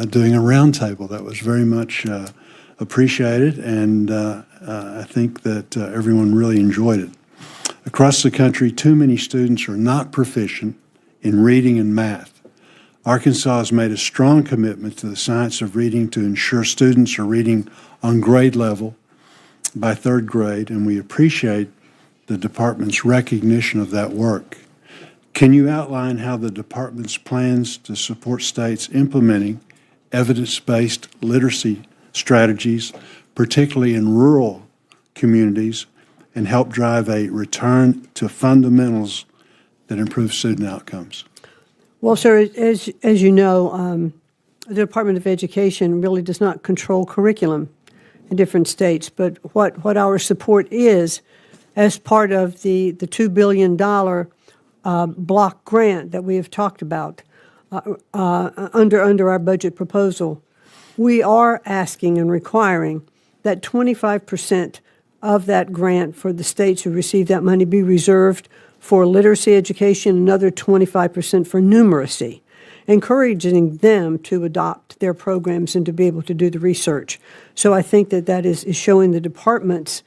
doing a roundtable. That was very much appreciated, and I think that everyone really enjoyed it. Across the country, too many students are not proficient in reading and math. Arkansas has made a strong commitment to the science of reading to ensure students are reading on grade level by third grade, and we appreciate the department's recognition of that work. Can you outline how the department's plans to support states implementing evidence-based literacy strategies, particularly in rural communities, and help drive a return to fundamentals that improve student outcomes? Well, sir, as you know, the Department of Education really does not control curriculum in different states, but what our support is, as part of the $2 billion block grant that we have talked about under our budget proposal, we are asking and requiring that 25% of that grant for the states who receive that money be reserved for literacy education, another 25% for numeracy, encouraging them to adopt their programs and to be able to do the research. So I think that is showing the department's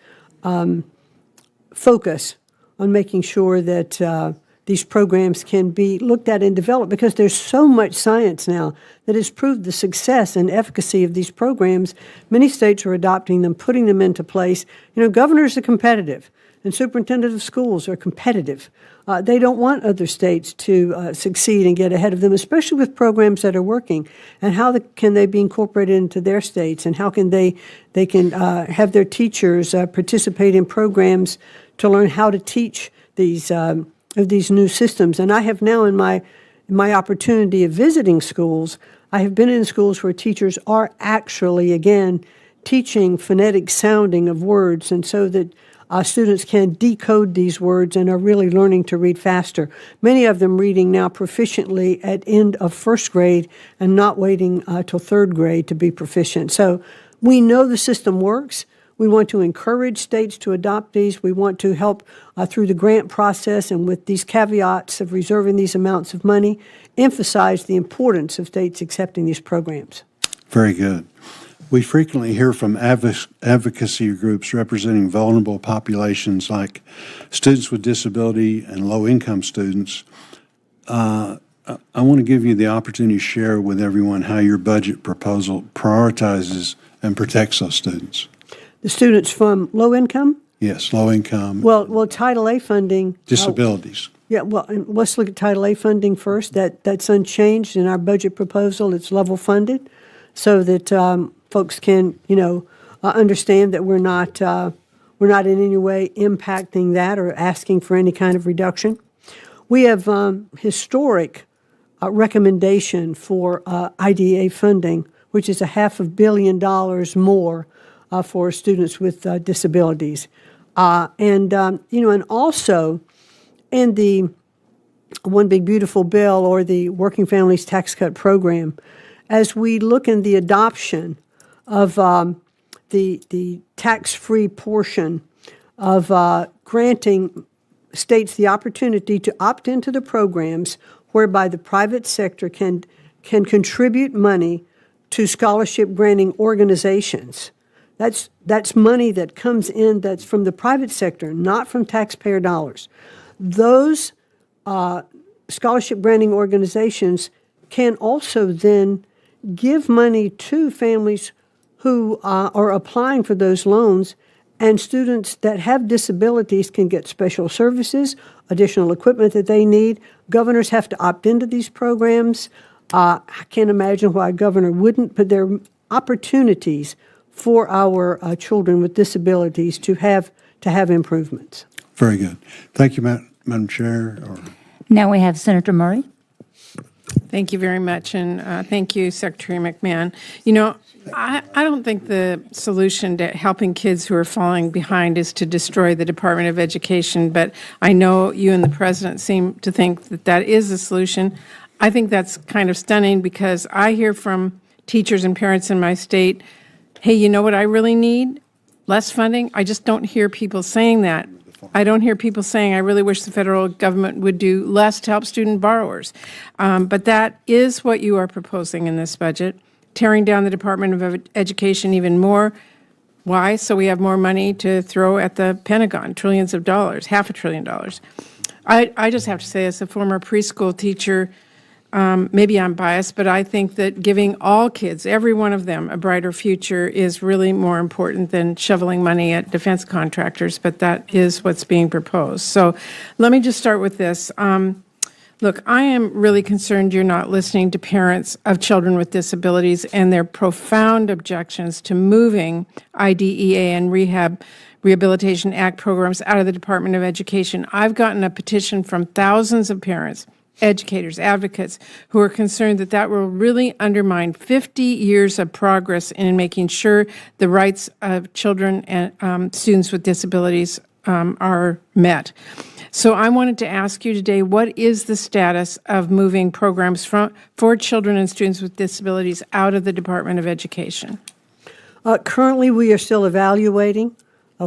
focus on making sure that these programs can be looked at and developed, because there's so much science now that has proved the success and efficacy of these programs. Many states are adopting them, putting them into place. You know, governors are competitive, and superintendents of schools are competitive. They don't want other states to succeed and get ahead of them, especially with programs that are working. And how can they be incorporated into their states, and how can they can have their teachers participate in programs to learn how to teach these new systems. And I have now, in my opportunity of visiting schools, I have been in schools where teachers are actually, again, teaching phonetic sounding of words, and so that students can decode these words and are really learning to read faster. Many of them reading now proficiently at end of first grade and not waiting till third grade to be proficient. So we know the system works. We want to encourage states to adopt these. We want to help through the grant process, and with these caveats of reserving these amounts of money, emphasize the importance of states accepting these programs. Very good. We frequently hear from advocacy groups representing vulnerable populations like students with disability and low-income students. I want to give you the opportunity to share with everyone how your budget proposal prioritizes and protects those students. The students from low income? Yes, low income. Well, Title A funding. Disabilities. Yeah, well, let's look at Title A funding first. That's unchanged in our budget proposal. It's level funded, so that folks can, understand that we're not in any way impacting that or asking for any kind of reduction. We have historic recommendation for IDA funding, which is $500 million more for students with disabilities, and also in the One Big Beautiful Bill, or the Working Families Tax Cut Program, as we look in the adoption of the tax-free portion of granting states the opportunity to opt into the programs whereby the private sector can contribute money to scholarship granting organizations. That's money that comes in that's from the private sector, not from taxpayer dollars. Those scholarship granting organizations can also then give money to families who are applying for those loans, and students that have disabilities can get special services, additional equipment that they need. Governors have to opt into these programs. I can't imagine why a governor wouldn't, but there are opportunities for our children with disabilities to have improvements. Very good. Thank you, Madam Chair. Now we have Senator Murray. Thank you very much, and thank you, Secretary McMahon. You know, I don't think the solution to helping kids who are falling behind is to destroy the Department of Education, but I know you and the President seem to think that that is the solution. I think that's kind of stunning, because I hear from teachers and parents in my state, hey, you know what I really need? Less funding. I just don't hear people saying that. wonderful. I don't hear people saying, I really wish the federal government would do less to help student borrowers. But that is what you are proposing in this budget, tearing down the Department of Education even more. Why? So we have more money to throw at the Pentagon, trillions of dollars, $500 billion. I just have to say, as a former preschool teacher, maybe I'm biased, but I think that giving all kids, every one of them, a brighter future is really more important than shoveling money at defense contractors, but that is what's being proposed. So let me just start with this. Look, I am really concerned you're not listening to parents of children with disabilities and their profound objections to moving IDEA and Rehabilitation Act programs out of the Department of Education. I've gotten a petition from thousands of parents, educators, advocates, who are concerned that that will really undermine 50 years of progress in making sure the rights of children and students with disabilities are met. So I wanted to ask you today, what is the status of moving programs for children and students with disabilities out of the Department of Education? Currently, we are still evaluating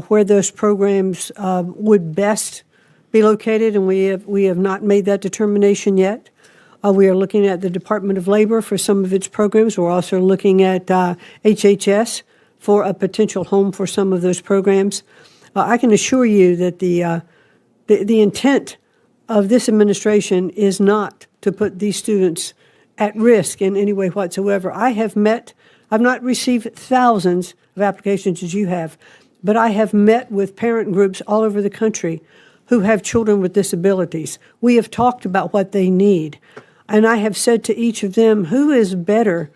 where those programs would best be located, and we have not made that determination yet. We are looking at the Department of Labor for some of its programs. We're also looking at HHS for a potential home for some of those programs. I can assure you that the intent of this administration is not to put these students at risk in any way whatsoever. I've not received thousands of applications as you have, but I have met with parent groups all over the country who have children with disabilities. We have talked about what they need, and I have said to each of them, who is better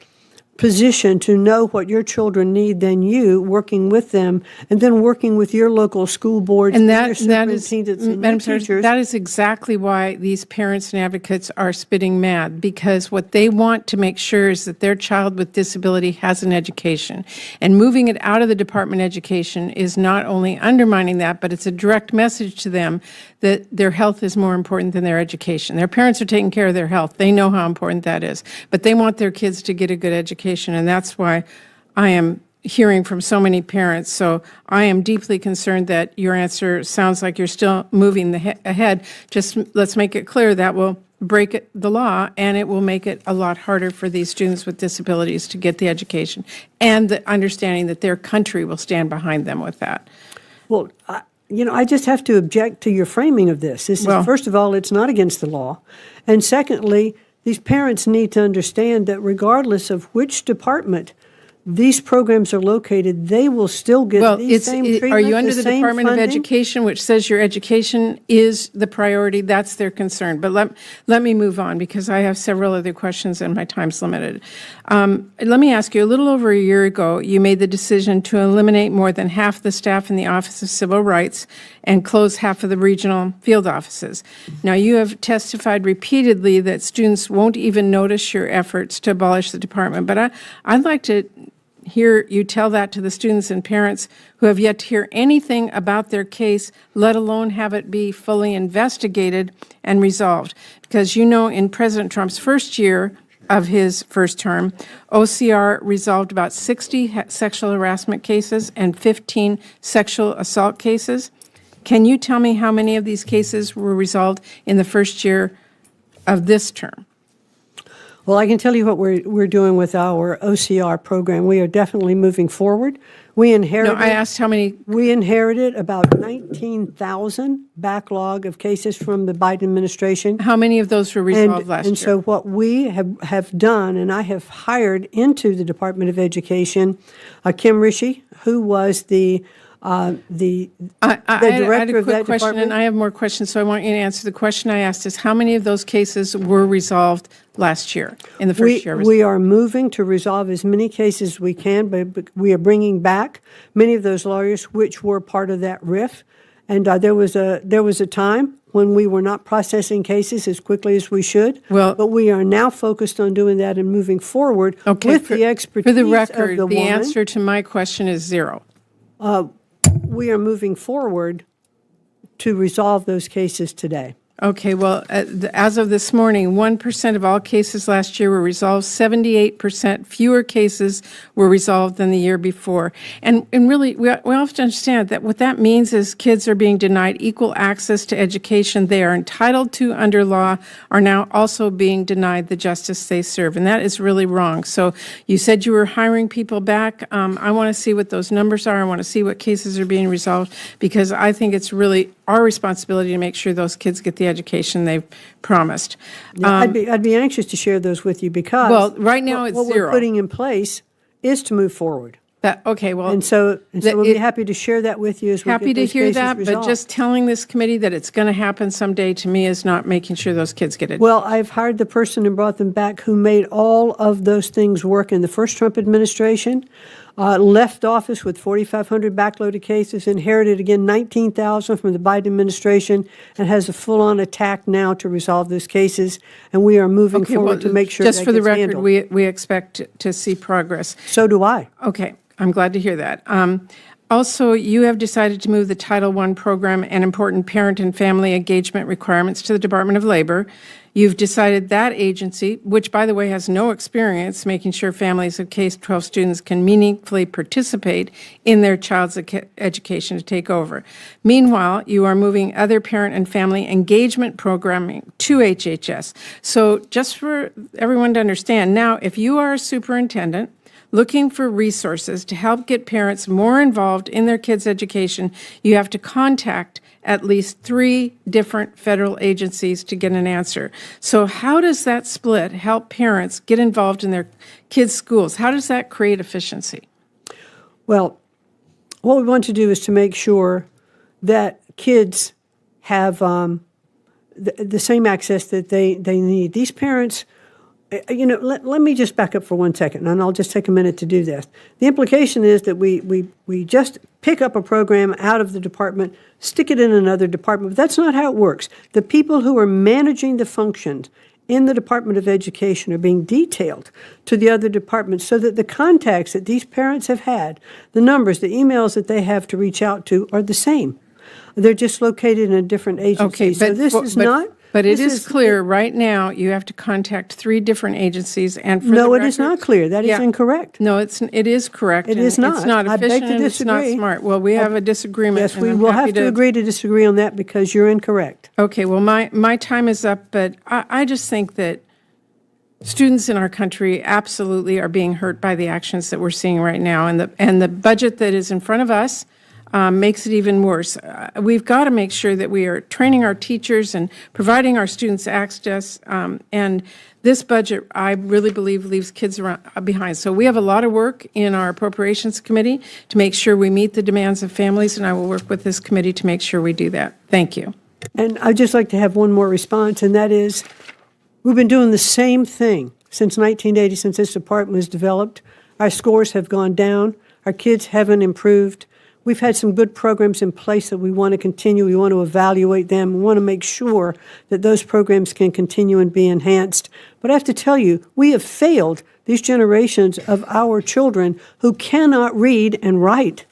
positioned to know what your children need than you, working with them, and then working with your local school boards and your superintendents and your teachers. That is exactly why these parents and advocates are spitting mad, because what they want to make sure is that their child with disability has an education. And moving it out of the Department of Education is not only undermining that, but it's a direct message to them that their health is more important than their education. Their parents are taking care of their health. They know how important that is. But they want their kids to get a good education, and that's why I am hearing from so many parents. So I am deeply concerned that your answer sounds like you're still moving ahead. Just let's make it clear that will break the law, and it will make it a lot harder for these students with disabilities to get the education, and the understanding that their country will stand behind them with that. Well, I just have to object to your framing of this. First of all, it's not against the law. And secondly, these parents need to understand that regardless of which department these programs are located, they will still get these same treatment. Are you under the Department of funding? Education, which says your education is the priority? That's their concern. But let me move on, because I have several other questions and my time's limited. Let me ask you, a little over a year ago, you made the decision to eliminate more than half the staff in the Office of Civil Rights and close half of the regional field offices. Now, you have testified repeatedly that students won't even notice your efforts to abolish the department, but I'd like to hear you tell that to the students and parents who have yet to hear anything about their case, let alone have it be fully investigated and resolved. Because in President Trump's first year of his first term, OCR resolved about 60 sexual harassment cases and 15 sexual assault cases. Can you tell me how many of these cases were resolved in the first year of this term? Well, I can tell you what we're doing with our OCR program. We are definitely moving forward. We inherited. No, I asked how many. We inherited about 19,000 backlog of cases from the Biden administration. How many of those were resolved last year? And so what we have done, and I have hired into the Department of Education, Kim Rishi, who was the director of that question, department. and I have more questions, so I want you to answer. The question I asked is, how many of those cases were resolved last year, in the first year? We are moving to resolve as many cases as we can, but we are bringing back many of those lawyers which were part of that RIF. And there was a time when we were not processing cases as quickly as we should. Well, but we are now focused on doing that and moving forward with the expertise for the record, of the woman. Answer to my question is 0. We are moving forward to resolve those cases today. Okay, well, as of this morning, 1% of all cases last year were resolved. 78% fewer cases were resolved than the year before. And really, we have to understand that what that means is kids are being denied equal access to education they are entitled to under law, are now also being denied the justice they serve. And that is really wrong. So you said you were hiring people back. I want to see what those numbers are. I want to see what cases are being resolved, because I think it's really our responsibility to make sure those kids get the education they've promised. Yeah, I'd be anxious to share those with you, because Well, right now it's what zero. we're putting in place is to move forward. Okay, well. And so we'll be happy to share that with you as we Happy get to those hear cases that, resolved. but just telling this committee that it's going to happen someday, to me, is not making sure those kids get it. Well, I've hired the person and brought them back who made all of those things work in the first Trump administration, left office with 4,500 backloaded cases, inherited again 19,000 from the Biden administration, and has a full-on attack now to resolve those cases. And we are moving forward to make sure just that for the gets record, handled. we expect to see progress. So do I. Okay, I'm glad to hear that. Also, you have decided to move the Title I program and important parent and family engagement requirements to the Department of Labor. You've decided that agency, which, by the way, has no experience making sure families of K-12 students can meaningfully participate in their child's education, to take over. Meanwhile, you are moving other parent and family engagement programming to HHS. So just for everyone to understand, now, if you are a superintendent looking for resources to help get parents more involved in their kids' education, you have to contact at least 3 different federal agencies to get an answer. So how does that split help parents get involved in their kids' schools? How does that create efficiency? Well, what we want to do is to make sure that kids have the same access that they need. These parents, let me just back up for 1 second, and I'll just take a minute to do this. The implication is that we just pick up a program out of the department, stick it in another department, but that's not how it works. The people who are managing the functions in the Department of Education are being detailed to the other departments, so that the contacts that these parents have had, the numbers, the emails that they have to reach out to, are the same. They're just located in a different agency. Okay, so this is not... But it this is clear right now you have to contact 3 different agencies, and for the No, it record, is not clear. That is incorrect. No, it is correct. It and is not. It's not I beg efficient to and it's not disagree. smart. Well, we have a disagreement. Yes, and we I'm will happy have to agree to disagree on that, because you're incorrect. Okay, well, my time is up, but I just think that students in our country absolutely are being hurt by the actions that we're seeing right now, and the budget that is in front of us makes it even worse. We've got to make sure that we are training our teachers and providing our students access, and this budget, I really believe, leaves kids behind. So we have a lot of work in our Appropriations Committee to make sure we meet the demands of families, and I will work with this committee to make sure we do that. Thank you. And I'd just like to have one more response, and that is, we've been doing the same thing since 1980, since this department was developed. Our scores have gone down. Our kids haven't improved. We've had some good programs in place that we want to continue. We want to evaluate them. We want to make sure that those programs can continue and be enhanced. But I have to tell you, we have failed these generations of our children who cannot read and write.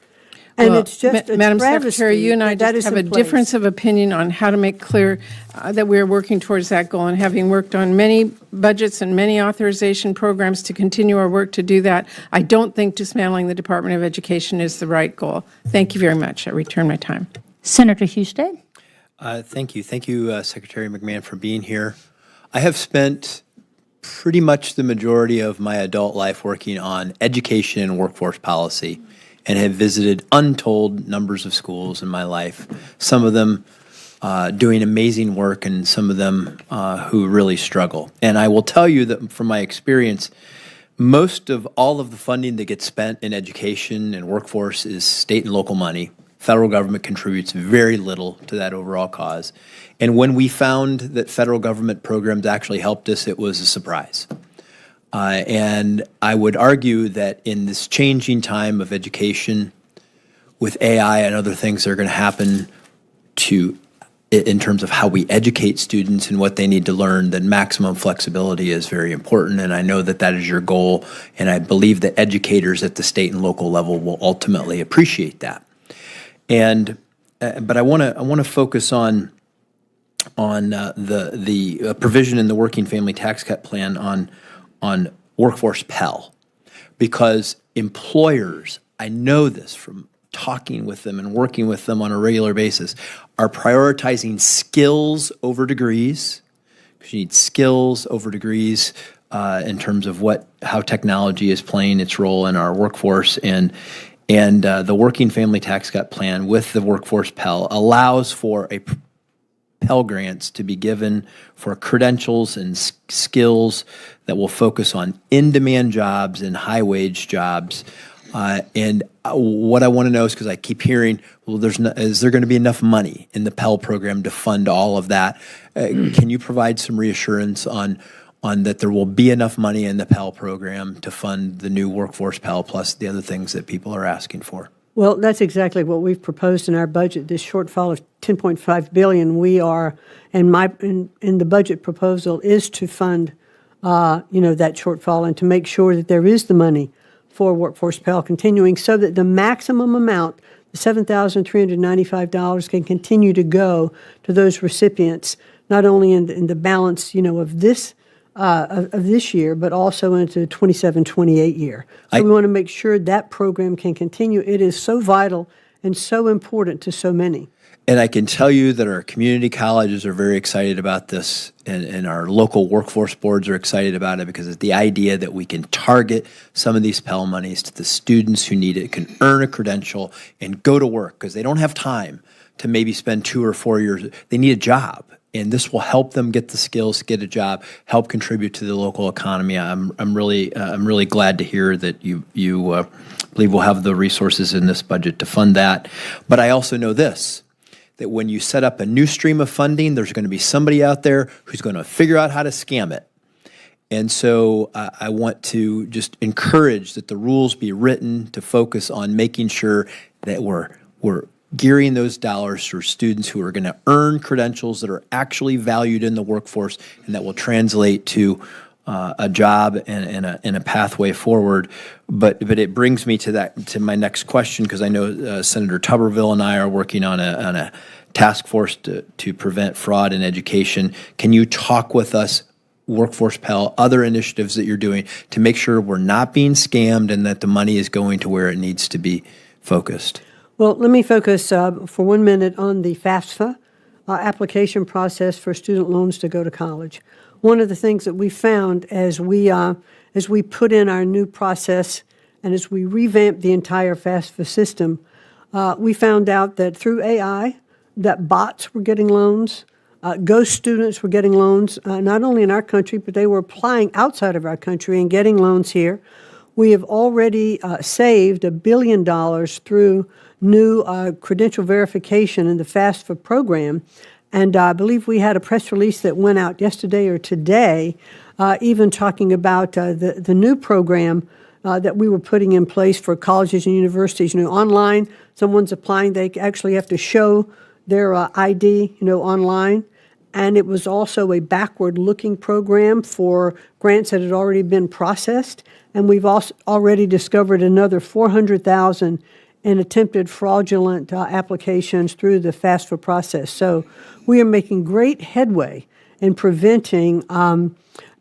And Well, it's just a Madam travesty Secretary, you and I that just is have a in place. difference of opinion on how to make clear that we are working towards that goal. And having worked on many budgets and many authorization programs to continue our work to do that, I don't think dismantling the Department of Education is the right goal. Thank you very much. I return my time. Senator Husted. Thank you. Thank you, Secretary McMahon, for being here. I have spent pretty much the majority of my adult life working on education and workforce policy, and have visited untold numbers of schools in my life, some of them doing amazing work and some of them who really struggle. And I will tell you that from my experience, most of all of the funding that gets spent in education and workforce is state and local money. Federal government contributes very little to that overall cause. And when we found that federal government programs actually helped us, it was a surprise. And I would argue that in this changing time of education, with AI and other things that are going to happen in terms of how we educate students and what they need to learn, that maximum flexibility is very important. And I know that that is your goal, and I believe that educators at the state and local level will ultimately appreciate that. And but I want to focus on the provision in the Working Family Tax Cut Plan on workforce Pell, because employers, I know this from talking with them and working with them on a regular basis, are prioritizing skills over degrees, because you need skills over degrees in terms of how technology is playing its role in our workforce. And the Working Family Tax Cut Plan with the workforce Pell allows for Pell grants to be given for credentials and skills that will focus on in-demand jobs and high-wage jobs. And what I want to know is, because I keep hearing, well, is there going to be enough money in the Pell program to fund all of that? Can you provide some reassurance on that there will be enough money in the Pell program to fund the new workforce Pell plus the other things that people are asking for? Well, that's exactly what we've proposed in our budget. This shortfall of $10.5 billion, we are, in the budget proposal, is to fund, that shortfall and to make sure that there is the money for workforce Pell continuing, so that the maximum amount, the $7,395, can continue to go to those recipients, not only in the balance, of this year, but also into the 27-28 year. So we want to make sure that program can continue. It is so vital and so important to so many. And I can tell you that our community colleges are very excited about this, and our local workforce boards are excited about it, because it's the idea that we can target some of these Pell monies to the students who need it, can earn a credential and go to work, because they don't have time to maybe spend 2 or 4 years. They need a job. And this will help them get the skills to get a job, help contribute to the local economy. I'm really glad to hear that you believe we'll have the resources in this budget to fund that. But I also know this, that when you set up a new stream of funding, there's going to be somebody out there who's going to figure out how to scam it. And so I want to just encourage that the rules be written to focus on making sure that we're gearing those dollars for students who are going to earn credentials that are actually valued in the workforce and that will translate to a job and a pathway forward. But it brings me to my next question, because I know Senator Tuberville and I are working on a task force to prevent fraud in education. Can you talk with us, Workforce Pell, other initiatives that you're doing to make sure we're not being scammed and that the money is going to where it needs to be focused? Well, let me focus for 1 minute on the FAFSA application process for student loans to go to college. One of the things that we found as we put in our new process and as we revamped the entire FAFSA system, we found out that through AI, that bots were getting loans, ghost students were getting loans, not only in our country, but they were applying outside of our country and getting loans here. We have already saved $1 billion through new credential verification in the FAFSA program. And I believe we had a press release that went out yesterday or today, even talking about the new program that we were putting in place for colleges and universities. Online, someone's applying, they actually have to show their ID, online. And it was also a backward-looking program for grants that had already been processed. And we've also already discovered another 400,000 in attempted fraudulent applications through the FAFSA process. So we are making great headway in preventing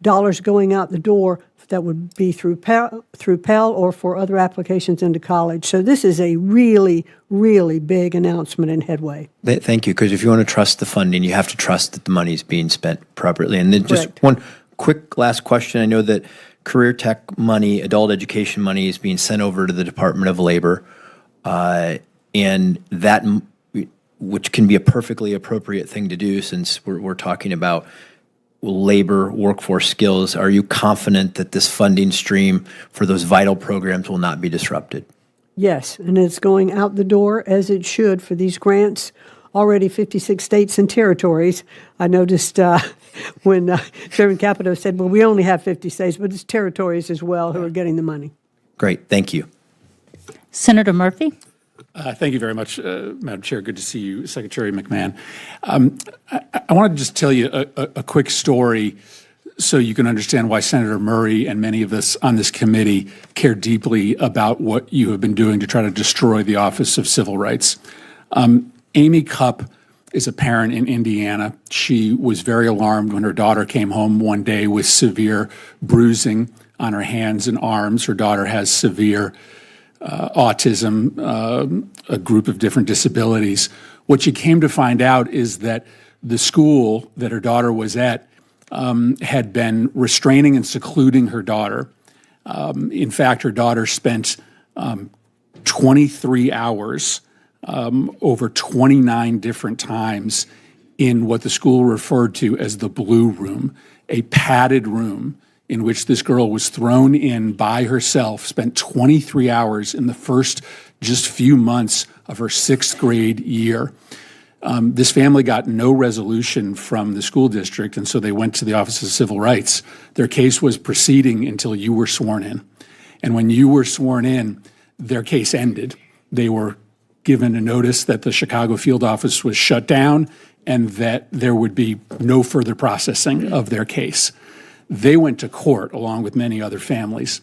dollars going out the door that would be through Pell or for other applications into college. So this is a really, really big announcement and headway. Thank you, because if you want to trust the funding, you have to trust that the money is being spent appropriately. And then just one quick last question. I know that career tech money, adult education money is being sent over to the Department of Labor. And that, which can be a perfectly appropriate thing to do, since we're talking about labor workforce skills. Are you confident that this funding stream for those vital programs will not be disrupted? Yes, and it's going out the door as it should for these grants. Already 56 states and territories. I noticed when Chairman Capito said, well, we only have 50 states, but it's territories as well who are getting the money. Great. Thank you. Senator Murphy? Thank you very much, Madam Chair. Good to see you, Secretary McMahon. I want to just tell you a quick story so you can understand why Senator Murray and many of us on this committee care deeply about what you have been doing to try to destroy the Office of Civil Rights. Amy Cupp is a parent in Indiana. She was very alarmed when her daughter came home one day with severe bruising on her hands and arms. Her daughter has severe autism, a group of different disabilities. What she came to find out is that the school that her daughter was at had been restraining and secluding her daughter. In fact, her daughter spent 23 hours over 29 different times in what the school referred to as the blue room, a padded room in which this girl was thrown in by herself, spent 23 hours in the first just few months of her sixth grade year. This family got no resolution from the school district, and so they went to the Office of Civil Rights. Their case was proceeding until you were sworn in. And when you were sworn in, their case ended. They were given a notice that the Chicago field office was shut down and that there would be no further processing of their case. They went to court along with many other families.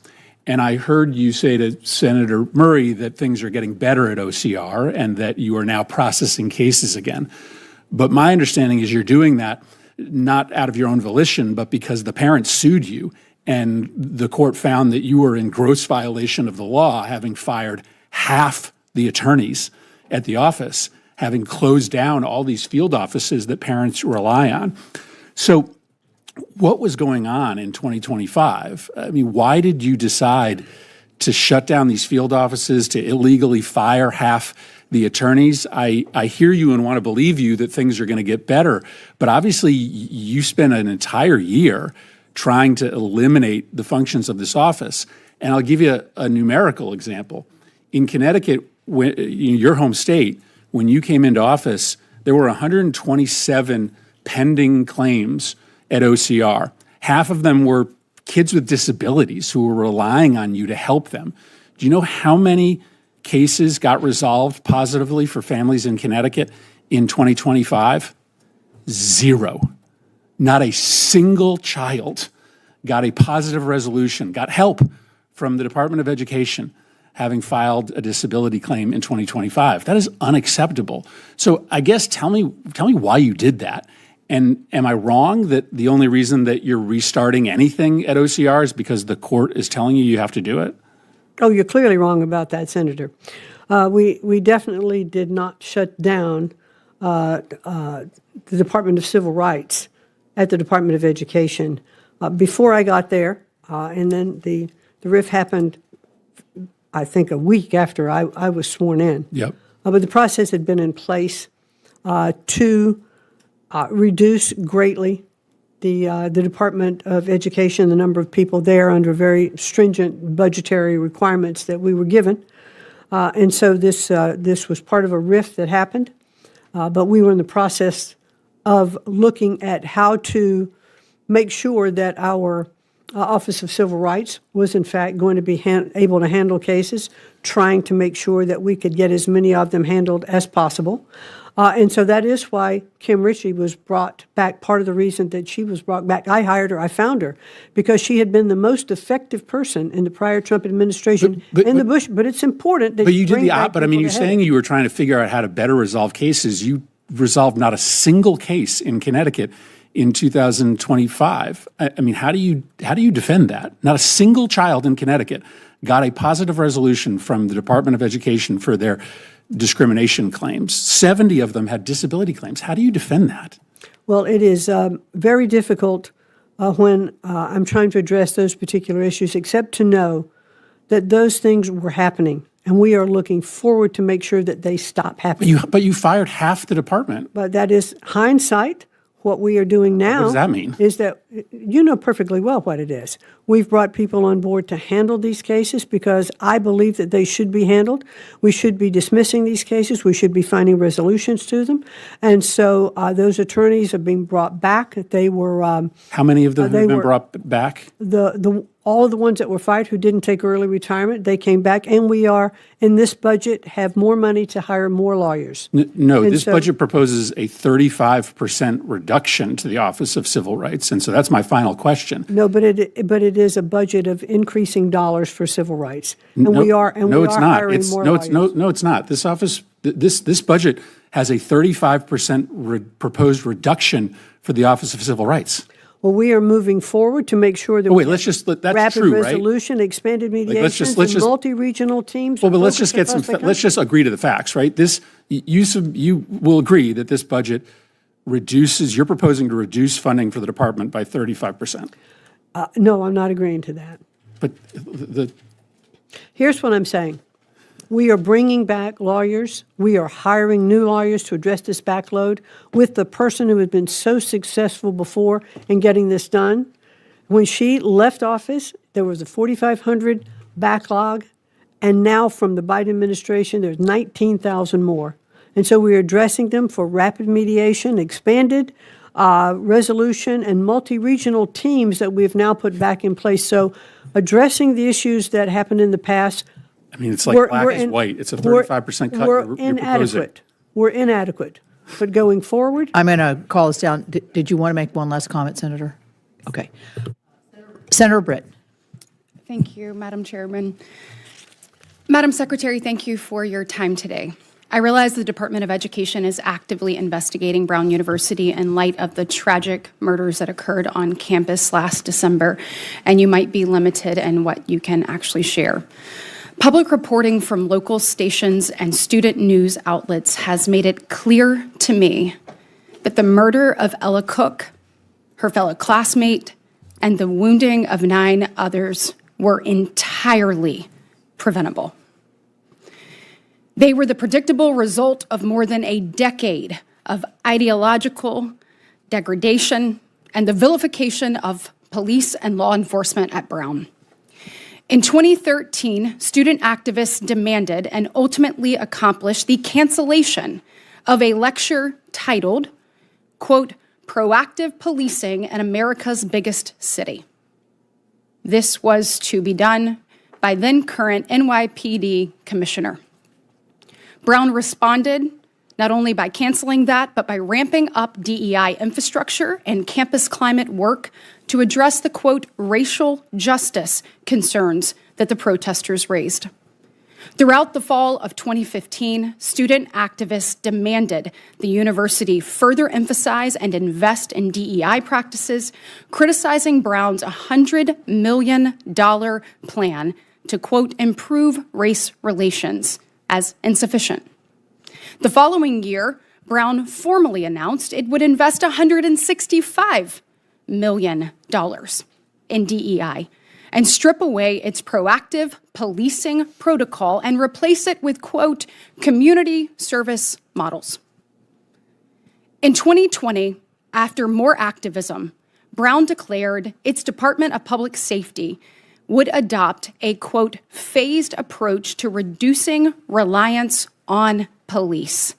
And I heard you say to Senator Murray that things are getting better at OCR and that you are now processing cases again. But my understanding is you're doing that not out of your own volition, but because the parents sued you and the court found that you were in gross violation of the law, having fired half the attorneys at the office, having closed down all these field offices that parents rely on. So what was going on in 2025? I mean, why did you decide to shut down these field offices, to illegally fire half the attorneys? I hear you and want to believe you that things are going to get better, but obviously you spent an entire year trying to eliminate the functions of this office. And I'll give you a numerical example. In Connecticut, your home state, when you came into office, there were 127 pending claims at OCR. Half of them were kids with disabilities who were relying on you to help them. Do you know how many cases got resolved positively for families in Connecticut in 2025? Zero. Not a single child got a positive resolution, got help from the Department of Education having filed a disability claim in 2025. That is unacceptable. So I guess tell me why you did that. And am I wrong that the only reason that you're restarting anything at OCR is because the court is telling you have to do it? Oh, you're clearly wrong about that, Senator. We definitely did not shut down the Department of Civil Rights at the Department of Education before I got there, and then the RIF happened, I think, a week after I was sworn in. Yep. But the process had been in place to reduce greatly the Department of Education, the number of people there under very stringent budgetary requirements that we were given. And so this was part of a RIF that happened, but we were in the process of looking at how to make sure that our Office of Civil Rights was in fact going to be able to handle cases, trying to make sure that we could get as many of them handled as possible. And so that is why Kim Ritchie was brought back. Part of the reason that she was brought back, I hired her, I found her, because she had been the most effective person in the prior Trump administration in the Bush. But it's important that but you did the back but I mean, you're saying you were trying to figure out how to better resolve cases. You resolved not a single case in Connecticut in 2025. I mean, how do you defend that? Not a single child in Connecticut got a positive resolution from the Department of Education for their discrimination claims. 70 of them had disability claims. How do you defend that? Well, it is very difficult when I'm trying to address those particular issues, except to know that those things were happening, and we are looking forward to make sure that they stop happening. But you fired half the department. But that is hindsight. What we are doing now What does that mean? Is that you know perfectly well what it is. We've brought people on board to handle these cases because I believe that they should be handled. We should be dismissing these cases. We should be finding resolutions to them. And so those attorneys are being brought back. They were how many of them have been brought back? All of the ones that were fired who didn't take early retirement, they came back, and we are, in this budget, have more money to hire more lawyers. No, this budget proposes a 35% reduction to the Office of Civil Rights, and so that's my final question. No, but it is a budget of increasing dollars for civil rights, and we are hiring more lawyers. No, it's not. This This budget has a 35% proposed reduction for the Office of Civil Rights. Well, we are moving forward to make sure that Wait, we let's just, that's rapid true, right? resolution, expanded mediations, let's and just- multi-regional teams. Well, but let's focused just get some, across the let's just agree to the facts, right? You will agree that this budget reduces, you're proposing to reduce funding for the department by 35%. No, I'm not agreeing to that. But Here's what I'm saying. We are bringing back lawyers. We are hiring new lawyers to address this backload with the person who had been so successful before in getting this done. When she left office, there was a 4,500 backlog, and now from the Biden administration, there's 19,000 more. And so we are addressing them for rapid mediation, expanded resolution, and multi-regional teams that we've now put back in place. So addressing the issues that happened in the past. I mean, it's like black is white. It's a 35% cut We're you're proposing. inadequate. We're inadequate. But going forward, I'm going to call us down. Did you want to make one last comment, Senator? Okay. Senator Britt. Thank you, Madam Chairman. Madam Secretary, thank you for your time today. I realize the Department of Education is actively investigating Brown University in light of the tragic murders that occurred on campus last December, and you might be limited in what you can actually share. Public reporting from local stations and student news outlets has made it clear to me that the murder of Ella Cook, her fellow classmate, and the wounding of 9 others were entirely preventable. They were the predictable result of more than a decade of ideological degradation and the vilification of police and law enforcement at Brown. In 2013, student activists demanded and ultimately accomplished the cancellation of a lecture titled, quote, "Proactive Policing in America's Biggest City." This was to be done by then current NYPD Commissioner. Brown responded not only by canceling that, but by ramping up DEI infrastructure and campus climate work to address the, quote, racial justice concerns that the protesters raised. Throughout the fall of 2015, student activists demanded the university further emphasize and invest in DEI practices, criticizing Brown's $100 million plan to, quote, improve race relations as insufficient. The following year, Brown formally announced it would invest $165 million in DEI and strip away its proactive policing protocol and replace it with, quote, community service models. In 2020, after more activism, Brown declared its Department of Public Safety would adopt a, quote, phased approach to reducing reliance on police.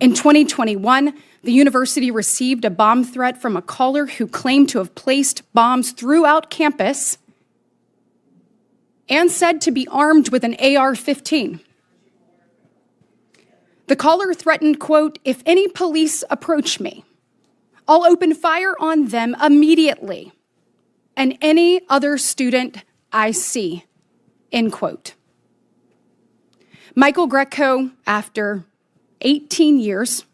In 2021, the university received a bomb threat from a caller who claimed to have placed bombs throughout campus and said to be armed with an AR-15. The caller threatened, quote, "If any police approach me, I'll open fire on them immediately and any other student I see," end quote. Michael Greco, after 18 years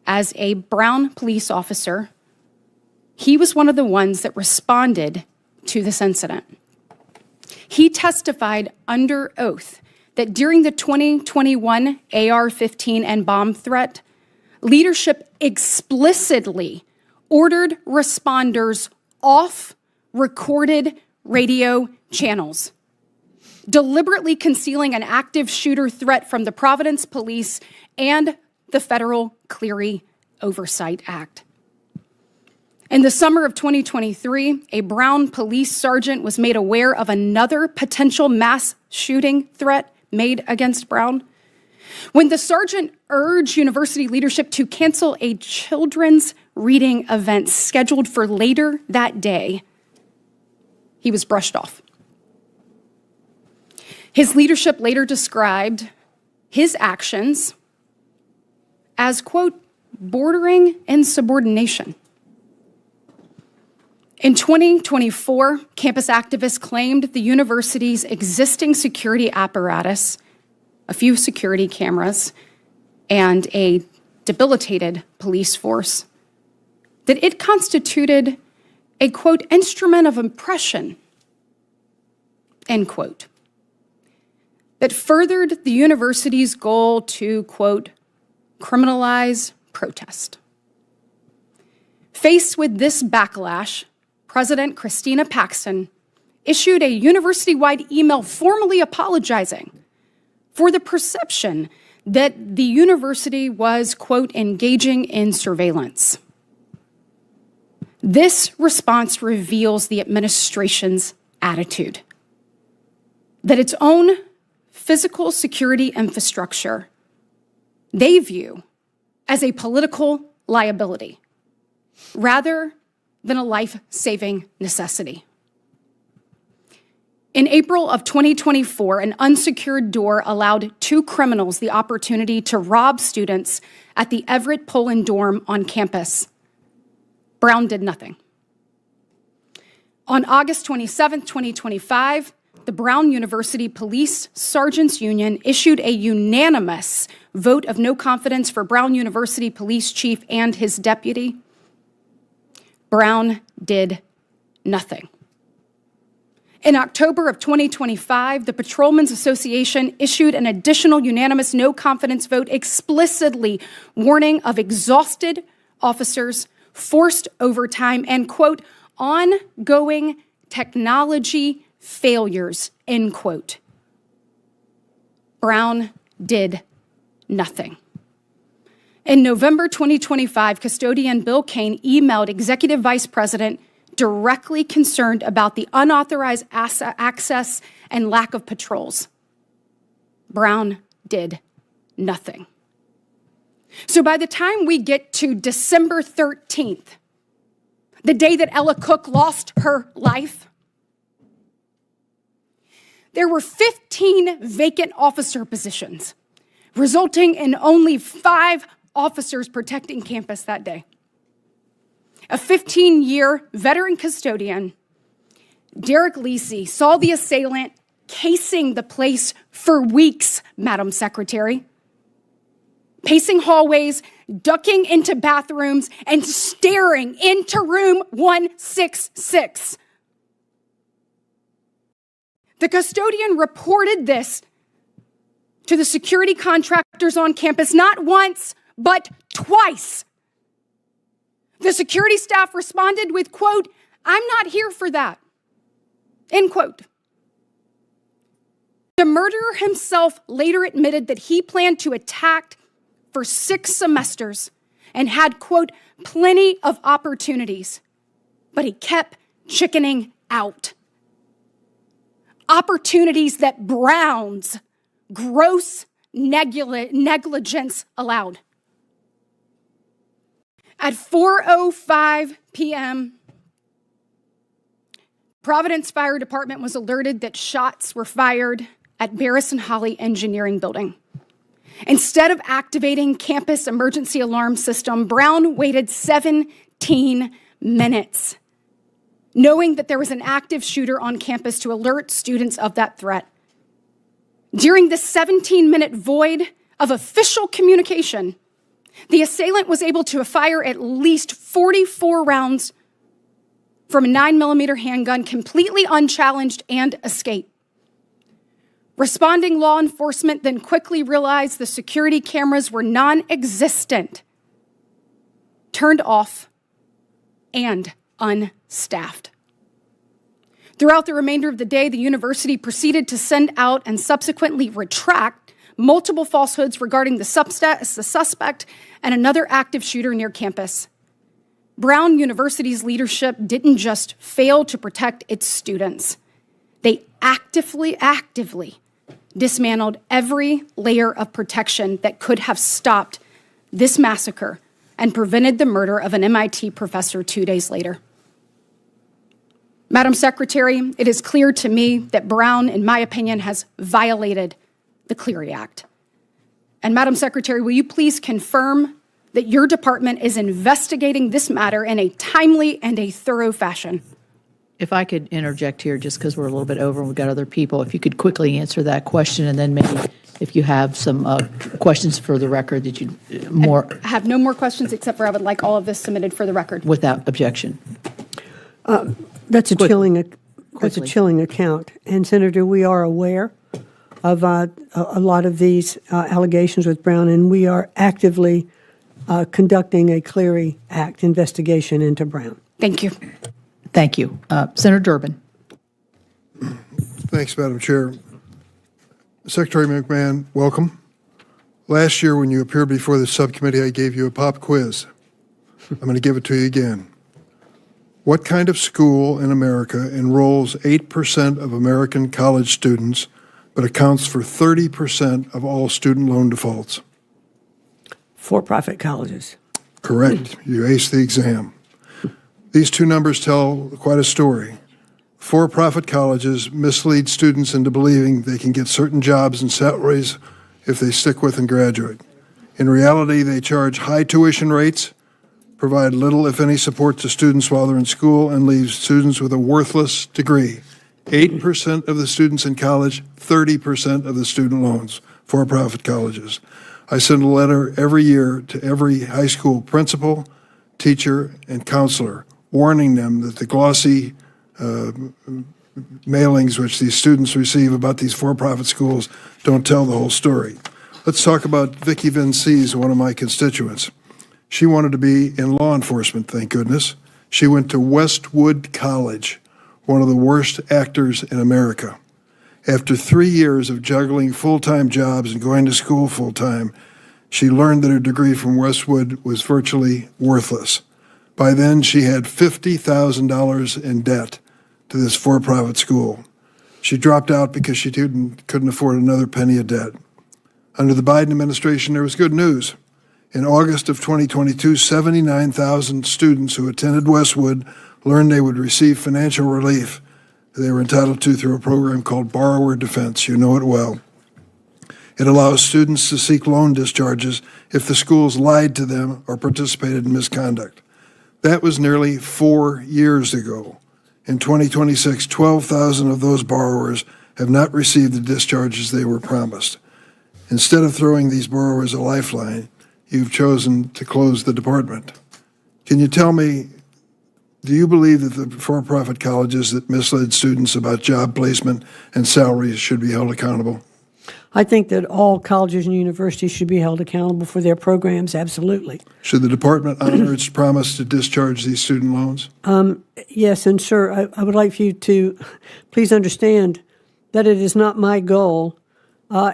as a Brown police officer, he was one of the ones that responded to this incident. He testified under oath that during the 2021 AR-15 and bomb threat, leadership explicitly ordered responders off recorded radio channels, deliberately concealing an active shooter threat from the Providence Police and the Federal Clery Oversight Act. In the summer of 2023, a Brown police sergeant was made aware of another potential mass shooting threat made against Brown. When the sergeant urged university leadership to cancel a children's reading event scheduled for later that day, he was brushed off. His leadership later described his actions as, quote, bordering insubordination. In 2024, campus activists claimed the university's existing security apparatus a few security cameras, and a debilitated police force, that it constituted a, quote, instrument of oppression, end quote, that furthered the university's goal to, quote, criminalize protest. Faced with this backlash, President Christina Paxson issued a university-wide email formally apologizing for the perception that the university was, quote, engaging in surveillance. This response reveals the administration's attitude that its own physical security infrastructure they view as a political liability rather than a life-saving necessity. In April of 2024, an unsecured door allowed 2 criminals the opportunity to rob students at the Everett Poland dorm on campus. Brown did nothing. On August 27, 2025, the Brown University Police Sergeants Union issued a unanimous vote of no confidence for Brown University Police Chief and his deputy. Brown did nothing. In October of 2025, the Patrolmen's Association issued an additional unanimous no confidence vote explicitly warning of exhausted officers, forced overtime, and, quote, ongoing technology failures, end quote. Brown did nothing. In November 2025, custodian Bill Kane emailed Executive Vice President directly concerned about the unauthorized access and lack of patrols. Brown did nothing. So by the time we get to December 13th, the day that Ella Cook lost her life, there were 15 vacant officer positions, resulting in only 5 officers protecting campus that day. A 15-year veteran custodian, Derek Lisi, saw the assailant casing the place for weeks, Madam Secretary, pacing hallways, ducking into bathrooms, and staring into room 166. The custodian reported this to the security contractors on campus not once, but twice. The security staff responded with, quote, I'm not here for that, end quote. The murderer himself later admitted that he planned to attack for 6 semesters and had, quote, plenty of opportunities, but he kept chickening out. Opportunities that Brown's gross negligence allowed. At 4:05 p.m., Providence Fire Department was alerted that shots were fired at Barris and Holly Engineering Building. Instead of activating campus emergency alarm system, Brown waited 17 minutes, knowing that there was an active shooter on campus to alert students of that threat. During the 17-minute void of official communication, the assailant was able to fire at least 44 rounds from a 9mm handgun, completely unchallenged, and escape. Responding law enforcement then quickly realized the security cameras were non-existent, turned off, and unstaffed. Throughout the remainder of the day, the university proceeded to send out and subsequently retract multiple falsehoods regarding the suspect and another active shooter near campus. Brown University's leadership didn't just fail to protect its students. They actively dismantled every layer of protection that could have stopped this massacre and prevented the murder of an MIT professor 2 days later. Madam Secretary, it is clear to me that Brown, in my opinion, has violated the Clery Act. And Madam Secretary, will you please confirm that your department is investigating this matter in a timely and a thorough fashion? If I could interject here, just because we're a little bit over and we've got other people, if you could quickly answer that question and then maybe if you have some questions for the record that you more I have no more questions, except for I would like all of this submitted for the record. without objection. That's a chilling, that's a Quickly. chilling account. And Senator, we are aware of a lot of these allegations with Brown, and we are actively conducting a Clery Act investigation into Brown. Thank you. Thank you. Senator Durbin. Thanks, Madam Chair. Secretary McMahon, welcome. Last year, when you appeared before the subcommittee, I gave you a pop quiz. I'm going to give it to you again. What kind of school in America enrolls 8% of American college students, but accounts for 30% of all student loan defaults? For-profit colleges. Correct. You aced the exam. These two numbers tell quite a story. For-profit colleges mislead students into believing they can get certain jobs and salaries if they stick with and graduate. In reality, they charge high tuition rates, provide little, if any, support to students while they're in school, and leave students with a worthless degree. 8% of the students in college, 30% of the student loans, for-profit colleges. I send a letter every year to every high school principal, teacher, and counselor, warning them that the glossy mailings which these students receive about these for-profit schools don't tell the whole story. Let's talk about Vicki Vinces, one of my constituents. She wanted to be in law enforcement, thank goodness. She went to Westwood College, one of the worst actors in America. After 3 years of juggling full-time jobs and going to school full-time, she learned that her degree from Westwood was virtually worthless. By then, she had $50,000 in debt to this for-profit school. She dropped out because she couldn't afford another penny of debt. Under the Biden administration, there was good news. In August of 2022, 79,000 students who attended Westwood learned they would receive financial relief they were entitled to through a program called Borrower Defense. You know it well. It allows students to seek loan discharges if the schools lied to them or participated in misconduct. That was nearly 4 years ago. In 2026, 12,000 of those borrowers have not received the discharges they were promised. Instead of throwing these borrowers a lifeline, you've chosen to close the department. Can you tell me, do you believe that the for-profit colleges that misled students about job placement and salaries should be held accountable? I think that all colleges and universities should be held accountable for their programs, absolutely. Should the department honor its promise to discharge these student loans? Yes, and sir, I would like for you to please understand that it is not my goal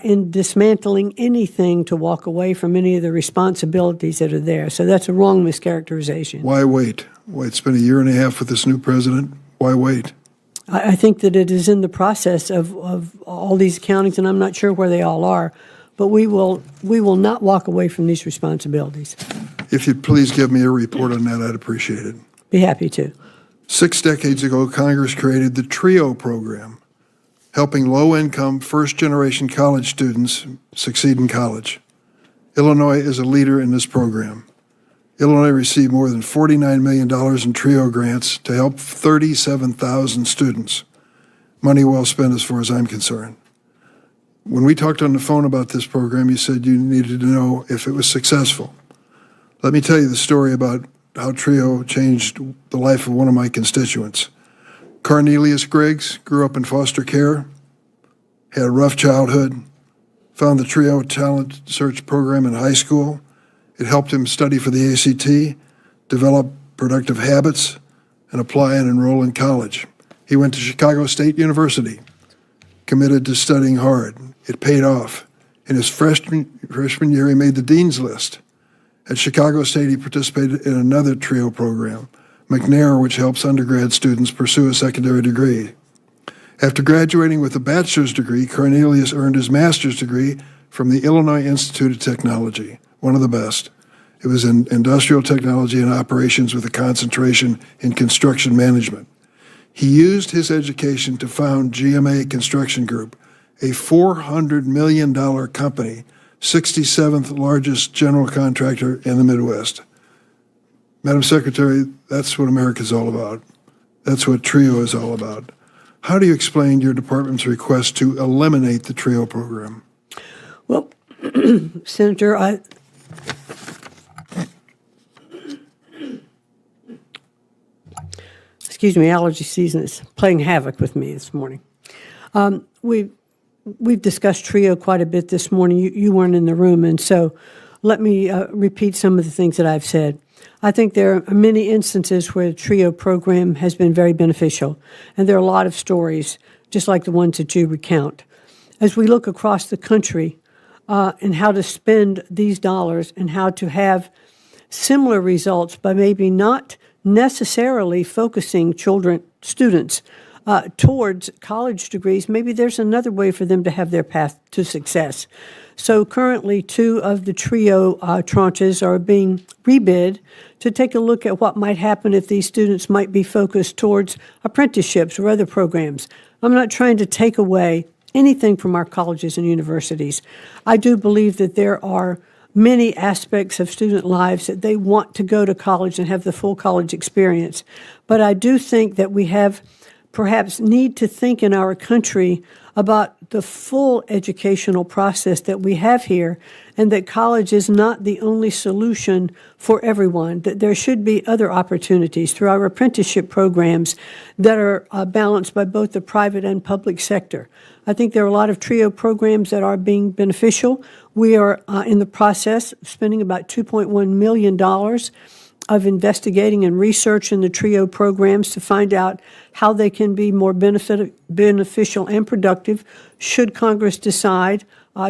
in dismantling anything to walk away from any of the responsibilities that are there. So that's a wrong mischaracterization. Why wait? Why, it's been a year and a half with this new president. Why wait? I think that it is in the process of all these accountings, and I'm not sure where they all are, but we will not walk away from these responsibilities. If you'd please give me a report on that, I'd appreciate it. Be happy to. 6 decades ago, Congress created the TRIO program, helping low-income, first-generation college students succeed in college. Illinois is a leader in this program. Illinois received more than $49 million in TRIO grants to help 37,000 students. Money well spent as far as I'm concerned. When we talked on the phone about this program, you said you needed to know if it was successful. Let me tell you the story about how TRIO changed the life of one of my constituents. Cornelius Griggs grew up in foster care, had a rough childhood, found the TRIO talent search program in high school. It helped him study for the ACT, develop productive habits, and apply and enroll in college. He went to Chicago State University, committed to studying hard. It paid off. In his freshman year, he made the dean's list. At Chicago State, he participated in another TRIO program, McNair, which helps undergrad students pursue a secondary degree. After graduating with a bachelor's degree, Cornelius earned his master's degree from the Illinois Institute of Technology, one of the best. It was in industrial technology and operations with a concentration in construction management. He used his education to found GMA Construction Group, a $400 million company, 67th largest general contractor in the Midwest. Madam Secretary, that's what America's all about. That's what TRIO is all about. How do you explain your department's request to eliminate the TRIO program? Senator, excuse me, allergy season is playing havoc with me this morning. We've discussed TRIO quite a bit this morning. You weren't in the room, and so let me repeat some of the things that I've said. I think there are many instances where the TRIO program has been very beneficial, and there are a lot of stories, just like the ones that you recount. As we look across the country and how to spend these dollars and how to have similar results, but maybe not necessarily focusing students towards college degrees, maybe there's another way for them to have their path to success. So currently, 2 of the TRIO tranches are being rebid to take a look at what might happen if these students might be focused towards apprenticeships or other programs. I'm not trying to take away anything from our colleges and universities. I do believe that there are many aspects of student lives that they want to go to college and have the full college experience. But I do think that we have perhaps need to think in our country about the full educational process that we have here, and that college is not the only solution for everyone, that there should be other opportunities through our apprenticeship programs that are balanced by both the private and public sector. I think there are a lot of TRIO programs that are being beneficial. We are in the process of spending about $2.1 million of investigating and research in the TRIO programs to find out how they can be more beneficial and productive should Congress decide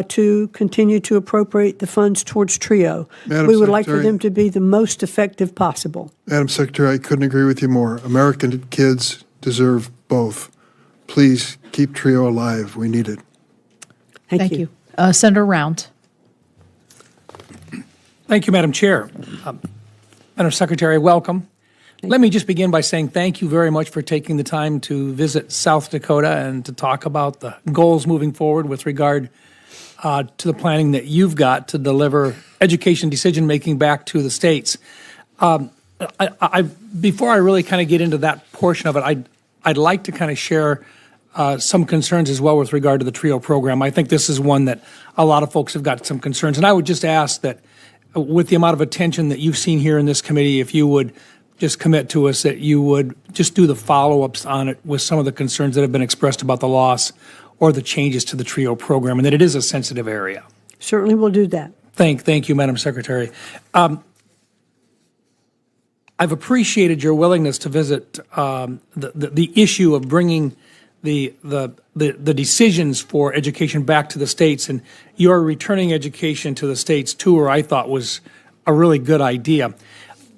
to continue to appropriate the funds towards TRIO. Madam We would like for Secretary. them to be the most effective possible. Madam Secretary, I couldn't agree with you more. American kids deserve both. Please keep TRIO alive. We need it. Thank you. Senator Round. Thank you, Madam Chair. Madam Secretary, welcome. Let me just begin by saying thank you very much for taking the time to visit South Dakota and to talk about the goals moving forward with regard to the planning that you've got to deliver education decision-making back to the states. Before I really kind of get into that portion of it, I'd like to kind of share some concerns as well with regard to the TRIO program. I think this is one that a lot of folks have got some concerns, and I would just ask that with the amount of attention that you've seen here in this committee, if you would just commit to us that you would just do the follow-ups on it with some of the concerns that have been expressed about the loss or the changes to the TRIO program, and that it is a sensitive area. Certainly will do that. Thank you, Madam Secretary. I've appreciated your willingness to visit the issue of bringing the decisions for education back to the states, and your returning education to the states tour I thought was a really good idea.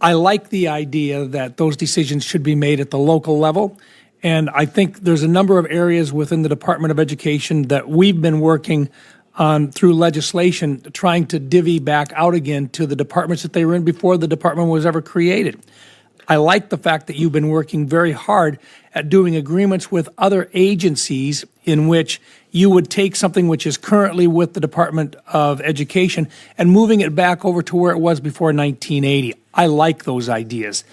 I like the idea that those decisions should be made at the local level, and I think there's a number of areas within the Department of Education that we've been working on through legislation, trying to divvy back out again to the departments that they were in before the department was ever created. I like the fact that you've been working very hard at doing agreements with other agencies in which you would take something which is currently with the Department of Education and moving it back over to where it was before 1980. I like those ideas.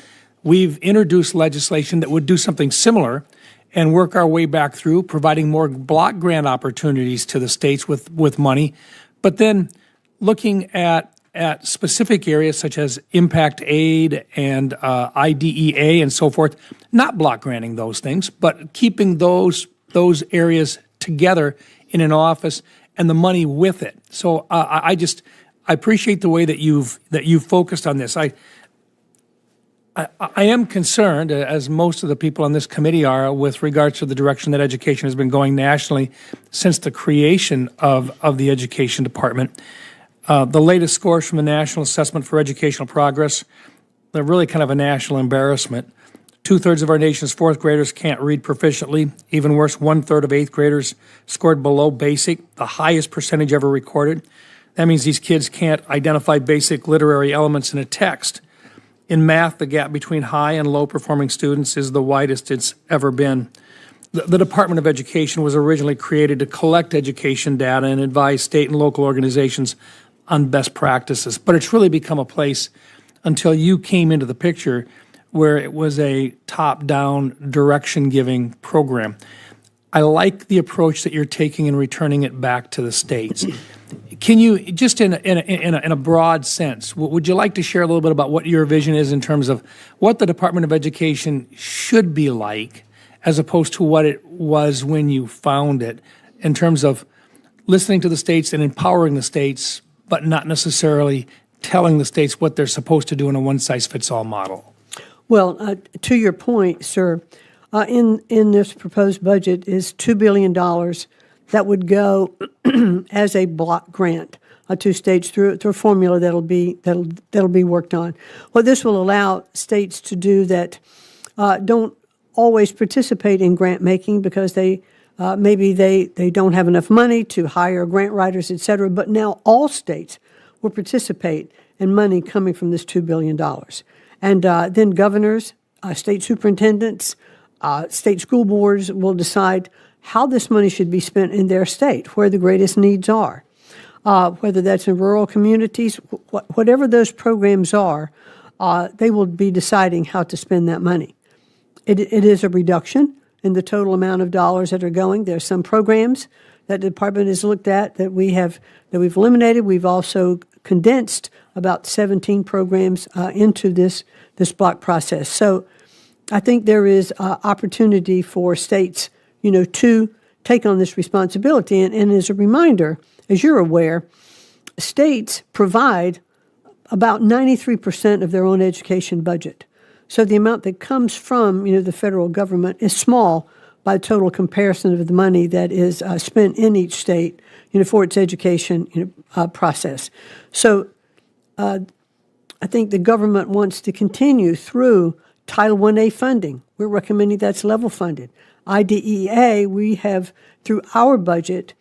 We've introduced legislation that would do something similar and work our way back through, providing more block grant opportunities to the states with money, but then looking at specific areas such as impact aid and IDEA and so forth, not block granting those things, but keeping those areas together in an office and the money with it. So I appreciate the way that you've focused on this. I am concerned, as most of the people on this committee are, with regards to the direction that education has been going nationally since the creation of the Education Department. The latest scores from the National Assessment for Educational Progress, they're really kind of a national embarrassment. 2/3 of our nation's fourth graders can't read proficiently. Even worse, 1/3 of eighth graders scored below basic, the highest percentage ever recorded. That means these kids can't identify basic literary elements in a text. In math, the gap between high and low performing students is the widest it's ever been. The Department of Education was originally created to collect education data and advise state and local organizations on best practices. But it's really become a place, until you came into the picture, where it was a top-down, direction-giving program. I like the approach that you're taking in returning it back to the states. can you, just in a broad sense, would you like to share a little bit about what your vision is in terms of what the Department of Education should be like as opposed to what it was when you found it, in terms of listening to the states and empowering the states, but not necessarily telling the states what they're supposed to do in a one-size-fits-all model? Well, to your point, sir, in this proposed budget is $2 billion that would go as a block grant to states through a formula that'll be worked on. What this will allow states to do that don't always participate in grant making because maybe they don't have enough money to hire grant writers, et cetera, but now all states will participate in money coming from this $2 billion. And then governors, state superintendents, state school boards will decide how this money should be spent in their state, where the greatest needs are, whether that's in rural communities, whatever those programs are, they will be deciding how to spend that money. It is a reduction in the total amount of dollars that are going. There are some programs that the department has looked at that we've eliminated. We've also condensed about 17 programs into this block process. So I think there is opportunity for states, to take on this responsibility. And as a reminder, as you're aware, states provide about 93% of their own education budget. So the amount that comes from, the federal government is small by total comparison of the money that is spent in each state, for its education process. So I think the government wants to continue through Title I-A funding. We're recommending that's level funded. IDEA, we have, through our budget,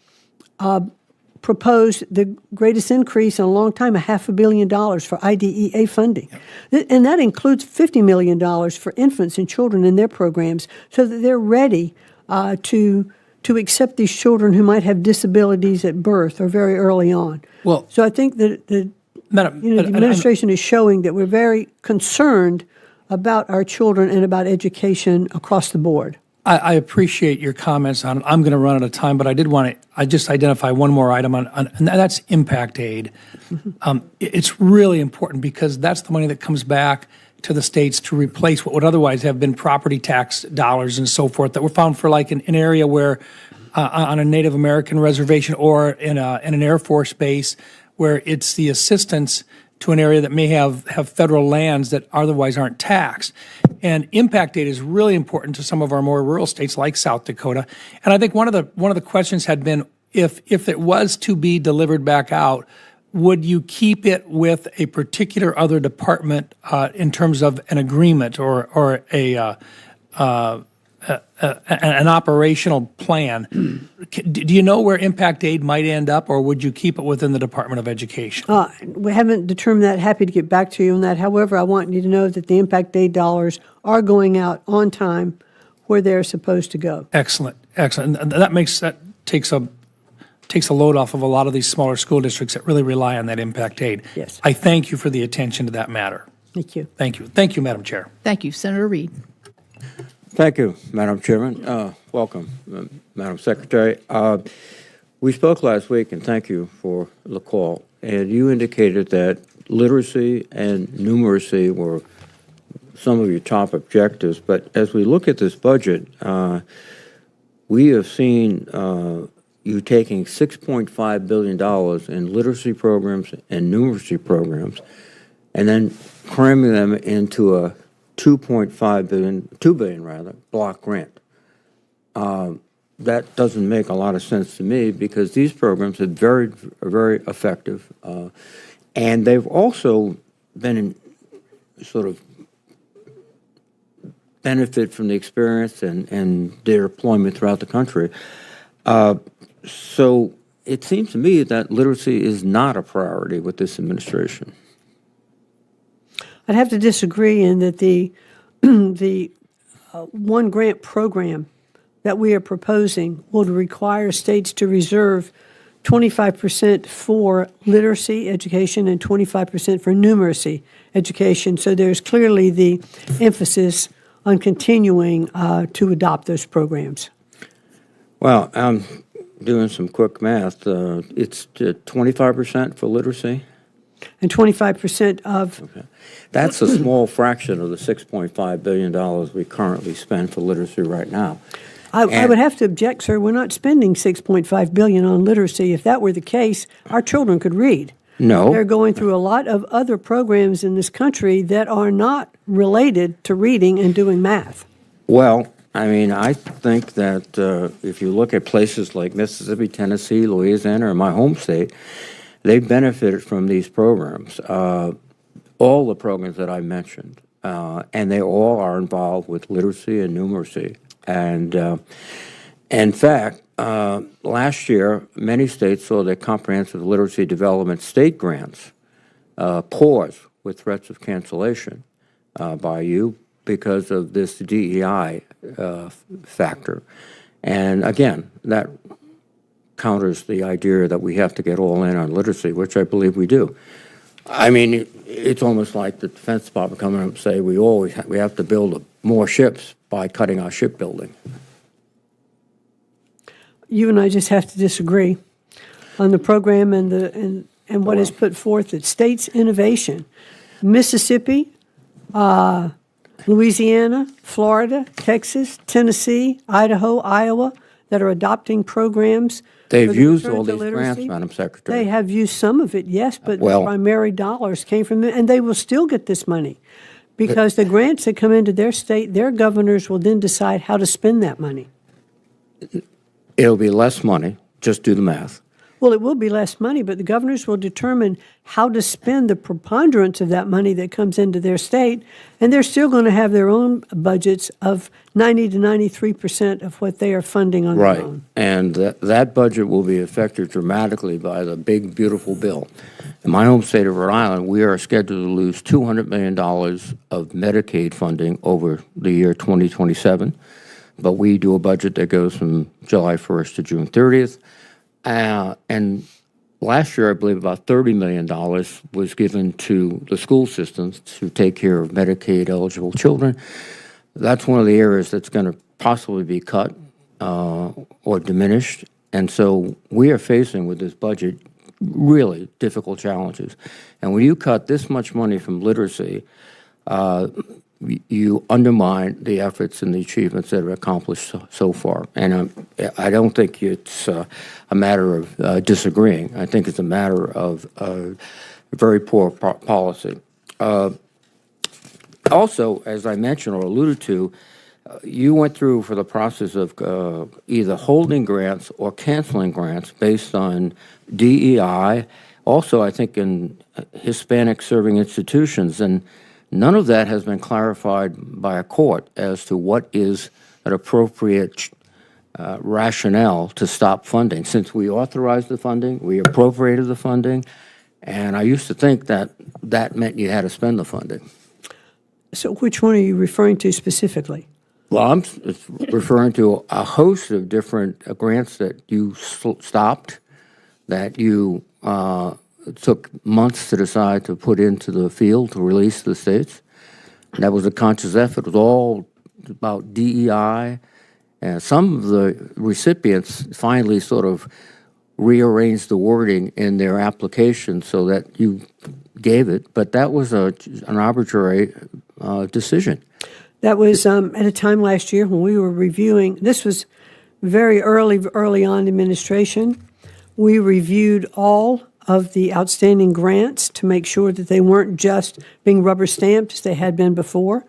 proposed the greatest increase in a long time, $500 million for IDEA funding. And that includes $50 million for infants and children in their programs so that they're ready to accept these children who might have disabilities at birth or very early on. Well, so I think that the administration is showing that we're very concerned about our children and about education across the board. I appreciate your comments on it. I'm going to run out of time, but I did want to just identify one more item, and that's impact aid. It's really important because that's the money that comes back to the states to replace what would otherwise have been property tax dollars and so forth that were found for like an area where on a Native American reservation or in an Air Force base where it's the assistance to an area that may have federal lands that otherwise aren't taxed. And impact aid is really important to some of our more rural states like South Dakota. And I think one of the questions had been if it was to be delivered back out, would you keep it with a particular other department in terms of an agreement or an operational plan? Do you know where impact aid might end up, or would you keep it within the Department of Education? We haven't determined that. Happy to get back to you on that. However, I want you to know that the impact aid dollars are going out on time where they're supposed to go. Excellent. And that takes a load off of a lot of these smaller school districts that really rely on that impact aid. Yes. I thank you for the attention to that matter. Thank you. Thank you, Madam Chair. Thank you. Senator Reed. Thank you, Madam Chairman. Welcome, Madam Secretary. We spoke last week, and thank you for the call. And you indicated that literacy and numeracy were some of your top objectives. But as we look at this budget, we have seen you taking $6.5 billion in literacy programs and numeracy programs, and then cramming them into a $2 billion block grant. That doesn't make a lot of sense to me because these programs are very, very effective, and they've also been in sort of benefit from the experience and their deployment throughout the country. So it seems to me that literacy is not a priority with this administration. I'd have to disagree in that the one grant program that we are proposing would require states to reserve 25% for literacy education and 25% for numeracy education. So there's clearly the emphasis on continuing to adopt those programs. Well, doing some quick math, it's 25% for literacy. And 25% of, That's a small fraction of the $6.5 billion we currently spend for literacy right now. I would have to object, sir. We're not spending $6.5 billion on literacy. If that were the case, our children could read. No. They're going through a lot of other programs in this country that are not related to reading and doing math. Well, I mean, I think that if you look at places like Mississippi, Tennessee, Louisiana, or my home state, they've benefited from these programs, all the programs that I mentioned, and they all are involved with literacy and numeracy. And in fact, last year, many states saw their comprehensive literacy development state grants pause with threats of cancellation by you because of this DEI factor. And again, that counters the idea that we have to get all in on literacy, which I believe we do. I mean, it's almost like the Defense Department coming up and say we have to build more ships by cutting our shipbuilding. You and I just have to disagree on the program and what is put forth. It states innovation. Mississippi, Louisiana, Florida, Texas, Tennessee, Idaho, Iowa, that are adopting programs. They've used all these grants, Madam Secretary. They have used some of it, yes, but Well, the primary dollars came from them, and they will still get this money because the grants that come into their state, their governors will then decide how to spend that money. It'll be less money, just do the math. Well, it will be less money, but the governors will determine how to spend the preponderance of that money that comes into their state, and they're still going to have their own budgets of 90 to 93% of what they are funding on Right, their own. and that budget will be affected dramatically by the big, beautiful bill. In my home state of Rhode Island, we are scheduled to lose $200 million of Medicaid funding over the year 2027, but we do a budget that goes from July 1st to June 30th. And last year, I believe about $30 million was given to the school systems to take care of Medicaid-eligible children. That's one of the areas that's going to possibly be cut or diminished. And so we are facing with this budget really difficult challenges. And when you cut this much money from literacy, you undermine the efforts and the achievements that are accomplished so far. And I don't think it's a matter of disagreeing. I think it's a matter of very poor policy. Also, as I mentioned or alluded to, you went through for the process of either holding grants or canceling grants based on DEI, also I think in Hispanic serving institutions, and none of that has been clarified by a court as to what is an appropriate rationale to stop funding. Since we authorized the funding, we appropriated the funding, and I used to think that that meant you had to spend the funding. So which one are you referring to specifically? Well, I'm referring to a host of different grants that you stopped, that you took months to decide to put into the field to release to the states. And that was a conscious effort. It was all about DEI. And some of the recipients finally sort of rearranged the wording in their application so that you gave it. But that was an arbitrary decision. That was at a time last year when we were reviewing, this was very early on administration. We reviewed all of the outstanding grants to make sure that they weren't just being rubber stamped as they had been before.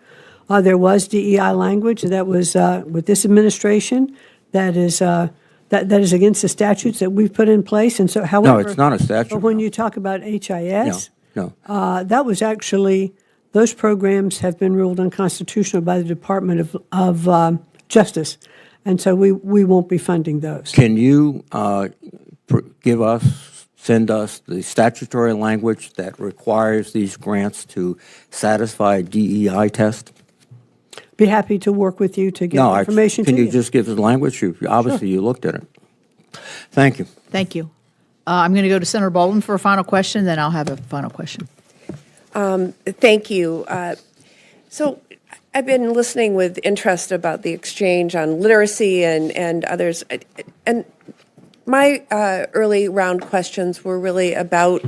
There was DEI language that was with this administration that is against the statutes that we've put in place. And so, however, no, it's not a statute. But when you talk about HIS, no. That was actually, those programs have been ruled unconstitutional by the Department of Justice, and so we won't be funding those. Can you send us the statutory language that requires these grants to satisfy a DEI test? Be happy to work with you to get information to you. Can you just give us the language? Obviously, you looked at it. Thank you. Thank you. I'm going to go to Senator Baldwin for a final question, then I'll have a final question. Thank you. So I've been listening with interest about the exchange on literacy and others. And my early round questions were really about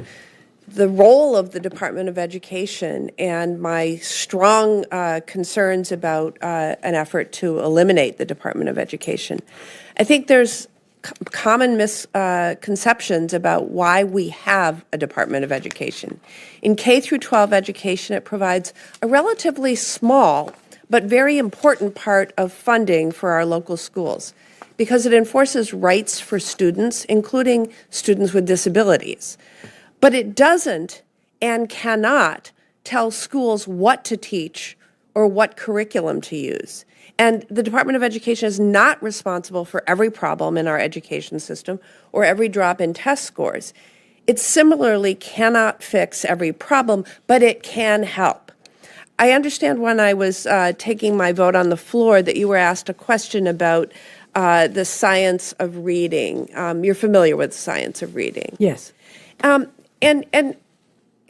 the role of the Department of Education and my strong concerns about an effort to eliminate the Department of Education. I think there's common misconceptions about why we have a Department of Education. In K through 12 education, it provides a relatively small but very important part of funding for our local schools because it enforces rights for students, including students with disabilities. But it doesn't and cannot tell schools what to teach or what curriculum to use. And the Department of Education is not responsible for every problem in our education system or every drop in test scores. It similarly cannot fix every problem, but it can help. I understand when I was taking my vote on the floor that you were asked a question about the science of reading. You're familiar with the science of reading. Yes. And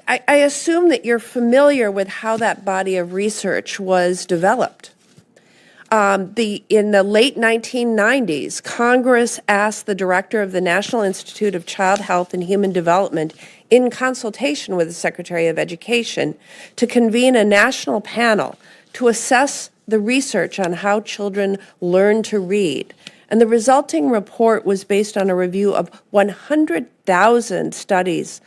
I assume that you're familiar with how that body of research was developed. In the late 1990s, Congress asked the director of the National Institute of Child Health and Human Development, in consultation with the Secretary of Education, to convene a national panel to assess the research on how children learn to read. And the resulting report was based on a review of 100,000 studies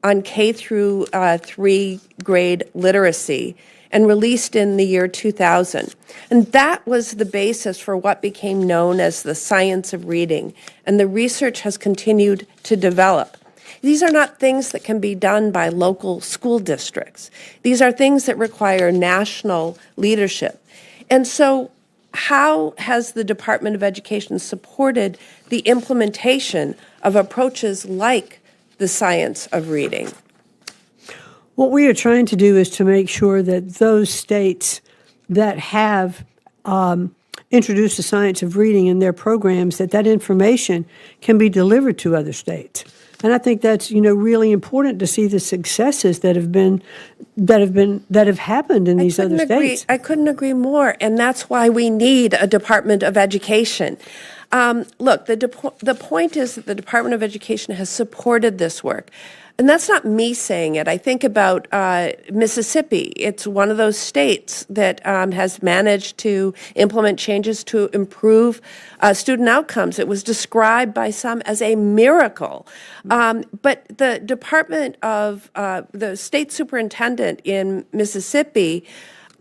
on K through 3 grade literacy and released in the year 2000. And that was the basis for what became known as the science of reading, and the research has continued to develop. These are not things that can be done by local school districts. These are things that require national leadership. And so how has the Department of Education supported the implementation of approaches like the science of reading? What we are trying to do is to make sure that those states that have introduced the science of reading in their programs, that information can be delivered to other states. And I think that's really important to see the successes that have happened in these other states. I couldn't agree more, and that's why we need a Department of Education. Look, the point is that the Department of Education has supported this work. And that's not me saying it. I think about Mississippi. It's one of those states that has managed to implement changes to improve student outcomes. It was described by some as a miracle. But the the state superintendent in Mississippi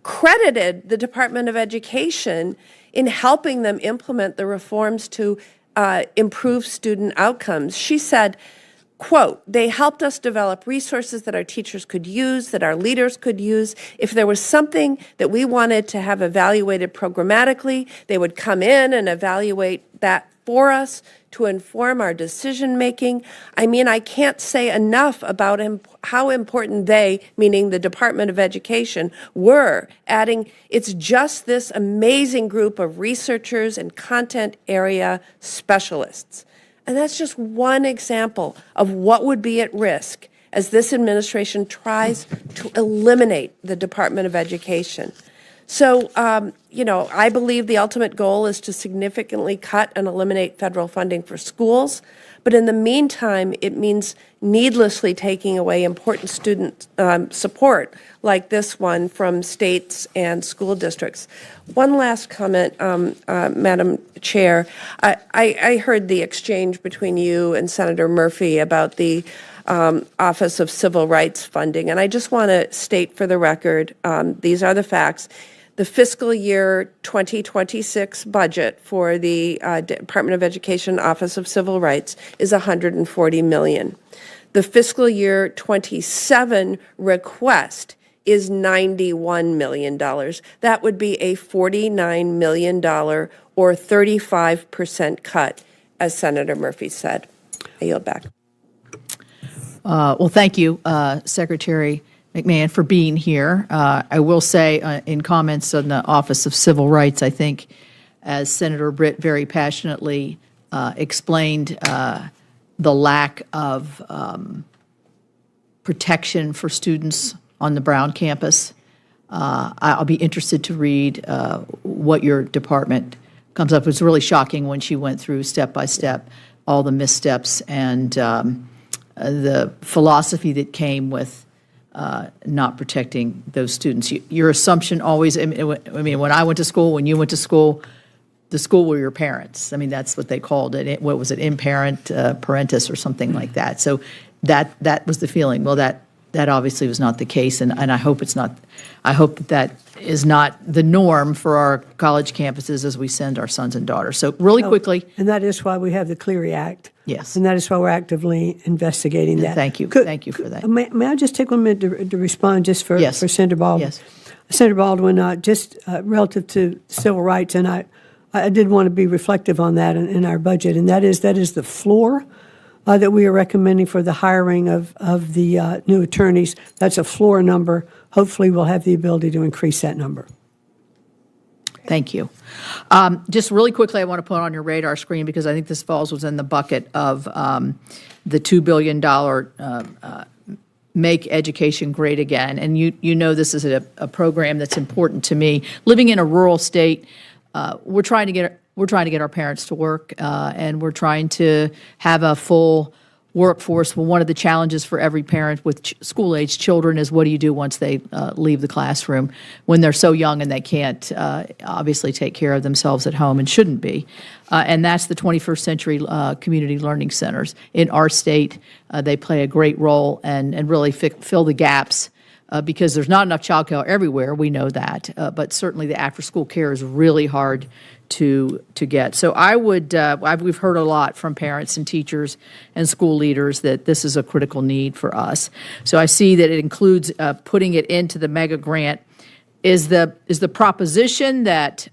credited the Department of Education in helping them implement the reforms to improve student outcomes. She said, quote, "They helped us develop resources that our teachers could use, that our leaders could use. If there was something that we wanted to have evaluated programmatically, they would come in and evaluate that for us to inform our decision making." I mean, I can't say enough about how important they, meaning the Department of Education, were, adding, it's just this amazing group of researchers and content area specialists. And that's just one example of what would be at risk as this administration tries to eliminate the Department of Education. So, I believe the ultimate goal is to significantly cut and eliminate federal funding for schools. But in the meantime, it means needlessly taking away important student support like this one from states and school districts. One last comment, Madam Chair. I heard the exchange between you and Senator Murphy about the Office of Civil Rights funding. And I just want to state for the record, these are the facts. The fiscal year 2026 budget for the Department of Education Office of Civil Rights is $140 million. The fiscal year 27 request is $91 million. That would be a $49 million or 35% cut, as Senator Murphy said. I yield back. Well, thank you, Secretary McMahon, for being here. I will say in comments on the Office of Civil Rights, I think, as Senator Britt very passionately explained, the lack of protection for students on the Brown campus. I'll be interested to read what your department comes up with. It was really shocking when she went through step by step all the missteps and the philosophy that came with not protecting those students. Your assumption always, I mean, when I went to school, when you went to school, the school were your parents. I mean, that's what they called it. What was it, imparent, parentis, or something like that. So that was the feeling. Well, that obviously was not the case, and I hope it's not. I hope that is not the norm for our college campuses as we send our sons and daughters. So really quickly. And that is why we have the Clery Act. Yes. And that is why we're actively investigating that. Thank you. Thank you for that. May I just take 1 minute to respond just for Senator Baldwin? Yes. Senator Baldwin, just relative to civil rights, and I did want to be reflective on that in our budget, and that is the floor that we are recommending for the hiring of the new attorneys. That's a floor number. Hopefully, we'll have the ability to increase that number. Thank you. Just really quickly, I want to put on your radar screen, because I think this falls within the bucket of the $2 billion Make Education Great Again. And you know this is a program that's important to me. Living in a rural state, we're trying to get our parents to work, and we're trying to have a full workforce. Well, one of the challenges for every parent with school-age children is, what do you do once they leave the classroom when they're so young and they can't obviously take care of themselves at home and shouldn't be? And that's the 21st Century Community Learning Centers. In our state, they play a great role and really fill the gaps. Because there's not enough child care everywhere, we know that, but certainly the after-school care is really hard to get. So I would, we've heard a lot from parents and teachers and school leaders that this is a critical need for us. So I see that it includes putting it into the mega grant. Is the proposition that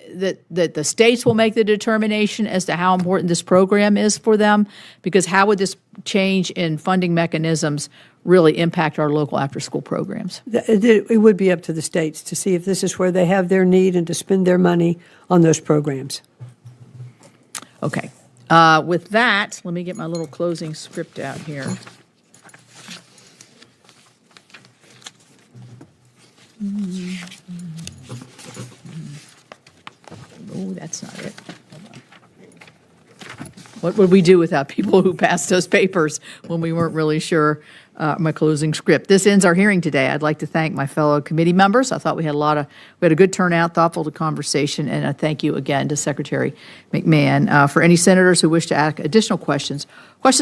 that the states will make the determination as to how important this program is for them? Because how would this change in funding mechanisms really impact our local after-school programs? It would be up to the states to see if this is where they have their need and to spend their money on those programs. Okay. With that, let me get my little closing script out here. Oh, that's not it. Hold on. What would we do without people who passed us papers when we weren't really sure? My closing script. This ends our hearing today. I'd like to thank my fellow committee members. I thought we had a good turnout, thoughtful conversation, and a thank you again to Secretary McMahon. For any senators who wish to ask additional questions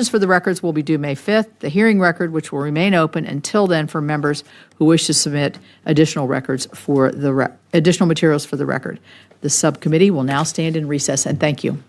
for the records will be due May 5th. The hearing record, which will remain open until then for members who wish to submit additional records for additional materials for the record. The subcommittee will now stand in recess, and thank you.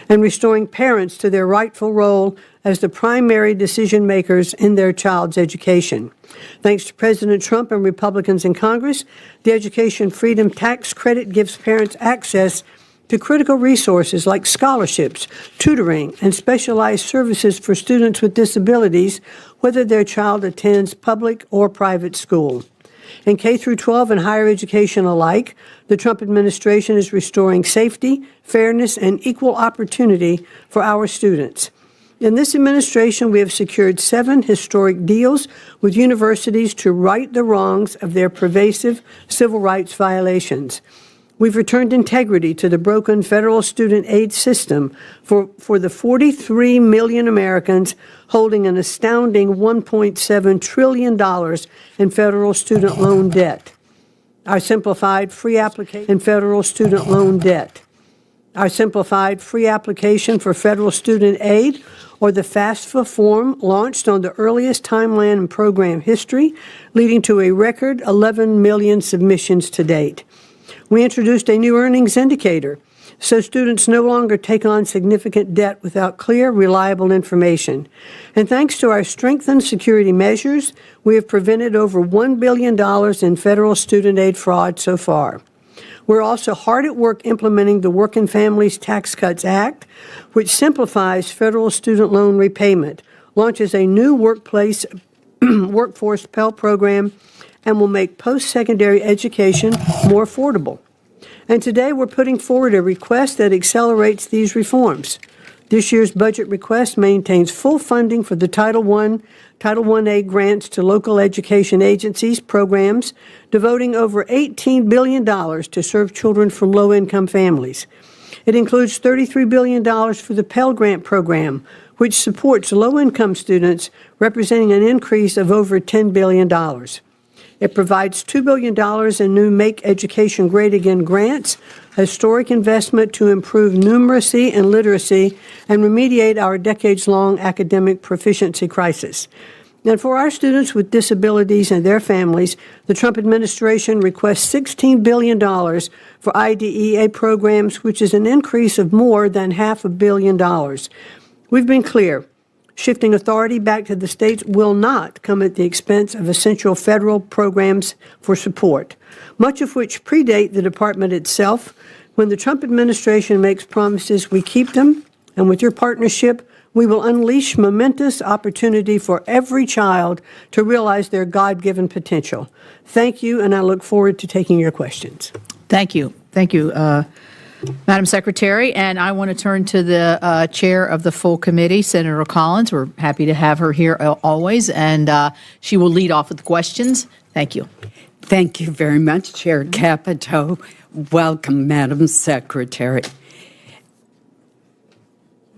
and restoring parents to their rightful role as the primary decision makers in their child's education. Thanks to President Trump and Republicans in Congress, the Education Freedom Tax Credit gives parents access to critical resources like scholarships, tutoring, and specialized services for students with disabilities, whether their child attends public or private school. In K through 12 and higher education alike, the Trump administration is restoring safety, fairness, and equal opportunity for our students. In this administration, we have secured 7 historic deals with universities to right the wrongs of their pervasive civil rights violations. We've returned integrity to the broken federal student aid system for the 43 million Americans holding an astounding $1.7 trillion in federal student loan debt. Our simplified free application federal student loan debt. Our simplified free application for federal student aid, or the FAFSA form, launched on the earliest timeline in program history, leading to a record 11 million submissions to date. We introduced a new earnings indicator so students no longer take on significant debt without clear, reliable information. And thanks to our strengthened security measures, we have prevented over $1 billion in federal student aid fraud so far. We're also hard at work implementing the Working Families Tax Cuts Act, which simplifies federal student loan repayment, launches a new workforce Pell program, and will make post-secondary education more affordable. And today we're putting forward a request that accelerates these reforms. This year's budget request maintains full funding for the Title I-A grants to local education agencies, programs, devoting over $18 billion to serve children from low-income families. It includes $33 billion for the Pell Grant program, which supports low-income students, representing an increase of over $10 billion. It provides $2 billion in new Make Education Great Again grants, a historic investment to improve numeracy and literacy and remediate our decades-long academic proficiency crisis. And for our students with disabilities and their families, the Trump administration requests $16 billion for IDEA programs, which is an increase of more than $500 million. We've been clear. Shifting authority back to the states will not come at the expense of essential federal programs for support, much of which predate the department itself. When the Trump administration makes promises, we keep them, and with your partnership, we will unleash momentous opportunity for every child to realize their God-given potential. Thank you, and I look forward to taking your questions. Thank you. Thank you, Madam Secretary. And I want to turn to the chair of the full committee, Senator Collins. We're happy to have her here always, and she will lead off with the questions. Thank you. Thank you very much, Chair Capito. Welcome, Madam Secretary.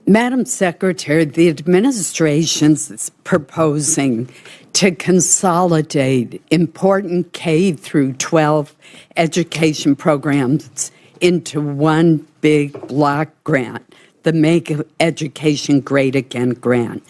Madam Secretary, the administration's proposing to consolidate important K through 12 education programs into one big block grant, the Make Education Great Again grant.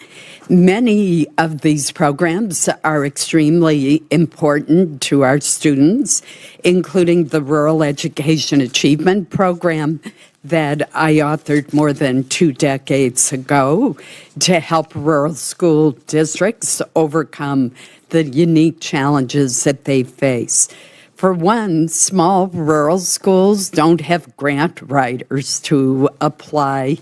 Many of these programs are extremely important to our students, including the Rural Education Achievement Program that I authored more than 2 decades ago to help rural school districts overcome the unique challenges that they face. For one, small rural schools don't have grant writers to apply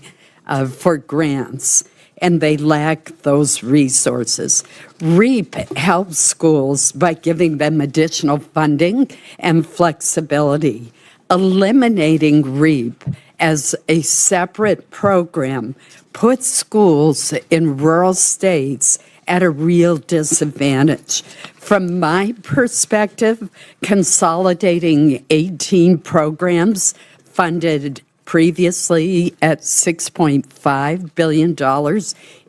for grants, and they lack those resources. REAP helps schools by giving them additional funding and flexibility. Eliminating REAP as a separate program puts schools in rural states at a real disadvantage. From my perspective, consolidating 18 programs funded previously at $6.5 billion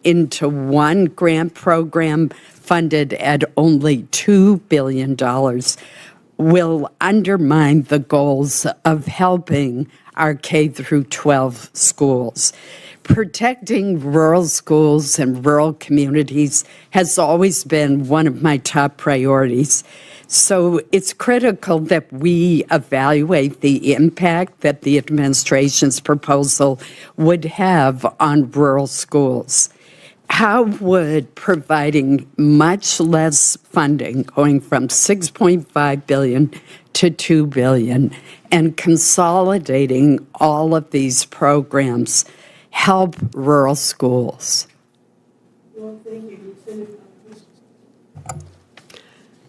into one grant program funded at only $2 billion will undermine the goals of helping our K through 12 schools. Protecting rural schools and rural communities has always been one of my top priorities. So it's critical that we evaluate the impact that the administration's proposal would have on rural schools. How would providing much less funding, going from $6.5 billion to $2 billion, and consolidating all of these programs help rural schools?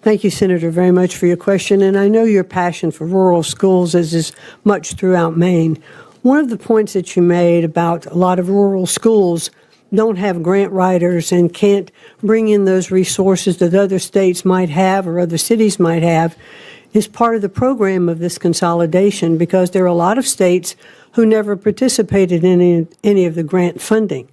Thank you, Senator, very much for your question. And I know your passion for rural schools is much throughout Maine. One of the points that you made about a lot of rural schools don't have grant writers and can't bring in those resources that other states might have or other cities might have is part of the program of this consolidation, because there are a lot of states who never participated in any of the grant funding.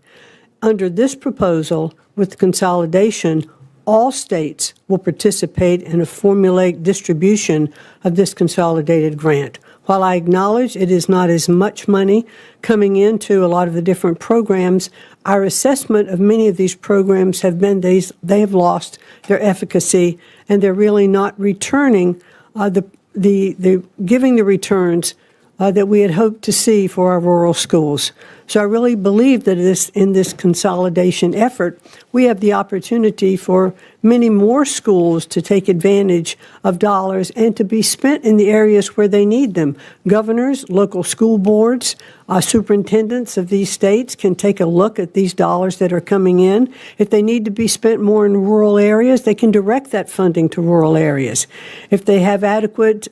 Under this proposal, with the consolidation, all states will participate in a formulaic distribution of this consolidated grant. While I acknowledge it is not as much money coming into a lot of the different programs, our assessment of many of these programs have been they have lost their efficacy, and they're really not returning giving the returns that we had hoped to see for our rural schools. So I really believe that in this consolidation effort, we have the opportunity for many more schools to take advantage of dollars and to be spent in the areas where they need them. Governors, local school boards, superintendents of these states can take a look at these dollars that are coming in. If they need to be spent more in rural areas, they can direct that funding to rural areas. If they have adequate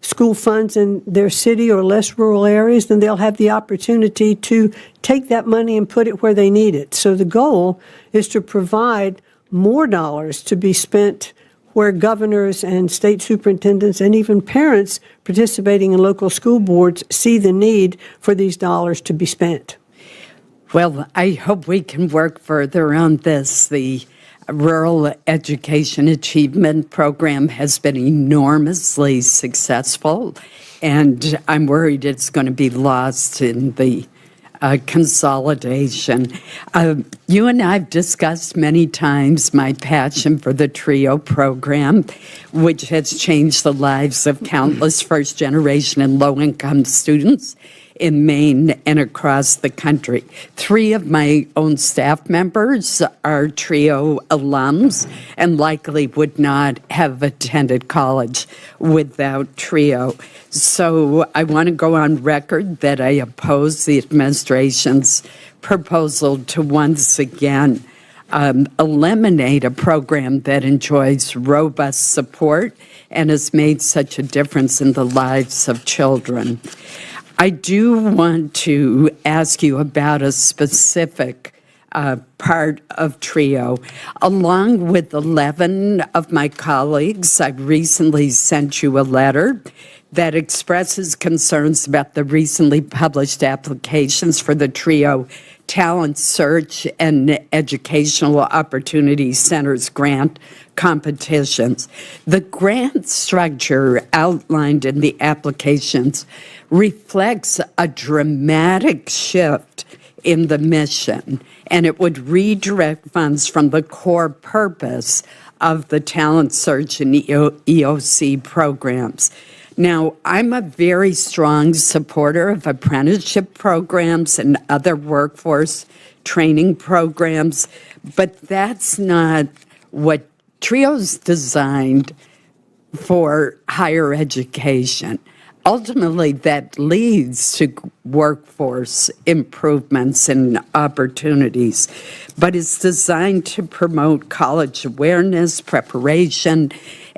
school funds in their city or less rural areas, then they'll have the opportunity to take that money and put it where they need it. So the goal is to provide more dollars to be spent where governors and state superintendents and even parents participating in local school boards see the need for these dollars to be spent. Well, I hope we can work further on this. The Rural Education Achievement Program has been enormously successful, and I'm worried it's going to be lost in the consolidation. You and I have discussed many times my passion for the TRIO program, which has changed the lives of countless first-generation and low-income students in Maine and across the country. 3 of my own staff members are TRIO alums and likely would not have attended college without TRIO. So I want to go on record that I oppose the administration's proposal to once again eliminate a program that enjoys robust support and has made such a difference in the lives of children. I do want to ask you about a specific part of TRIO. Along with 11 of my colleagues, I recently sent you a letter that expresses concerns about the recently published applications for the TRIO Talent Search and Educational Opportunity Centers grant competitions. The grant structure outlined in the applications reflects a dramatic shift in the mission, and it would redirect funds from the core purpose of the Talent Search and EOC programs. Now, I'm a very strong supporter of apprenticeship programs and other workforce training programs, but that's not what TRIO's designed for higher education. Ultimately, that leads to workforce improvements and opportunities, but it's designed to promote college awareness, preparation,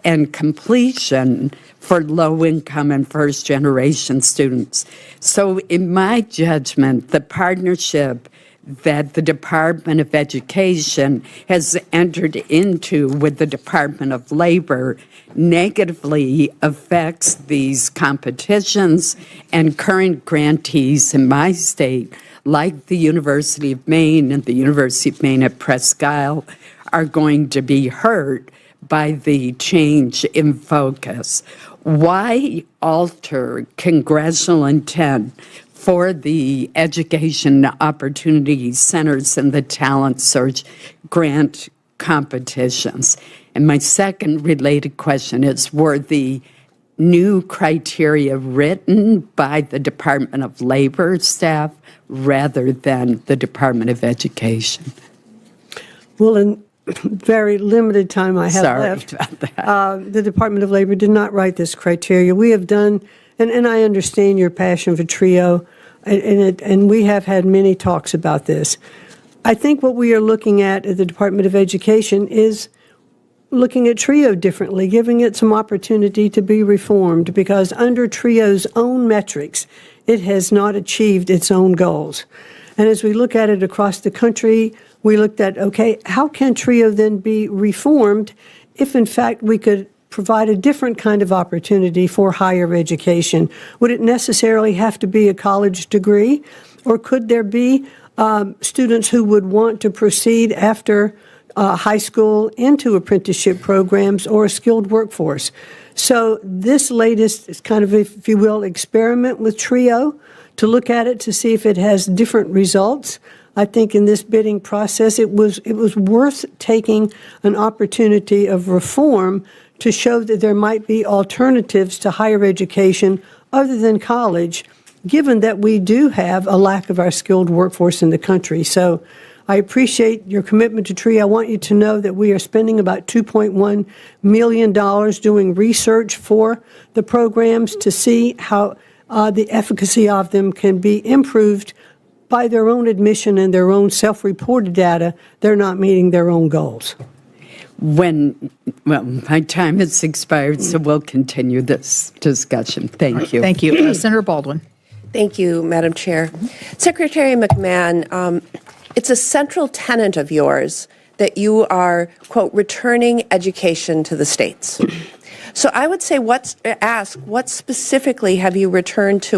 and completion for low-income and first-generation students. So in my judgment, the partnership that the Department of Education has entered into with the Department of Labor negatively affects these competitions, and current grantees in my state, like the University of Maine and the University of Maine at Presque Isle, are going to be hurt by the change in focus. Why alter congressional intent for the education opportunity centers and the talent search grant competitions? And my second related question is, were the new criteria written by the Department of Labor staff rather than the Department of Education? Well, in very limited time I have left, about that. the Department of Labor did not write this criteria. We have done, and I understand your passion for TRIO, and we have had many talks about this. I think what we are looking at the Department of Education is looking at TRIO differently, giving it some opportunity to be reformed, because under TRIO's own metrics, it has not achieved its own goals. And as we look at it across the country, we looked at, okay, how can TRIO then be reformed if, in fact, we could provide a different kind of opportunity for higher education? Would it necessarily have to be a college degree, or could there be students who would want to proceed after high school into apprenticeship programs or a skilled workforce? So this latest is kind of, if you will, experiment with TRIO to look at it to see if it has different results. I think in this bidding process, it was worth taking an opportunity of reform to show that there might be alternatives to higher education other than college, given that we do have a lack of our skilled workforce in the country. So I appreciate your commitment to TRIO. I want you to know that we are spending about $2.1 million doing research for the programs to see how the efficacy of them can be improved. By their own admission and their own self-reported data, they're not meeting their own goals. Well, my time has expired, so we'll continue this discussion. Thank you. Thank you. Senator Baldwin. Thank you, Madam Chair. Secretary McMahon, it's a central tenet of yours that you are, quote, returning education to the states. So I would say, what specifically have you returned to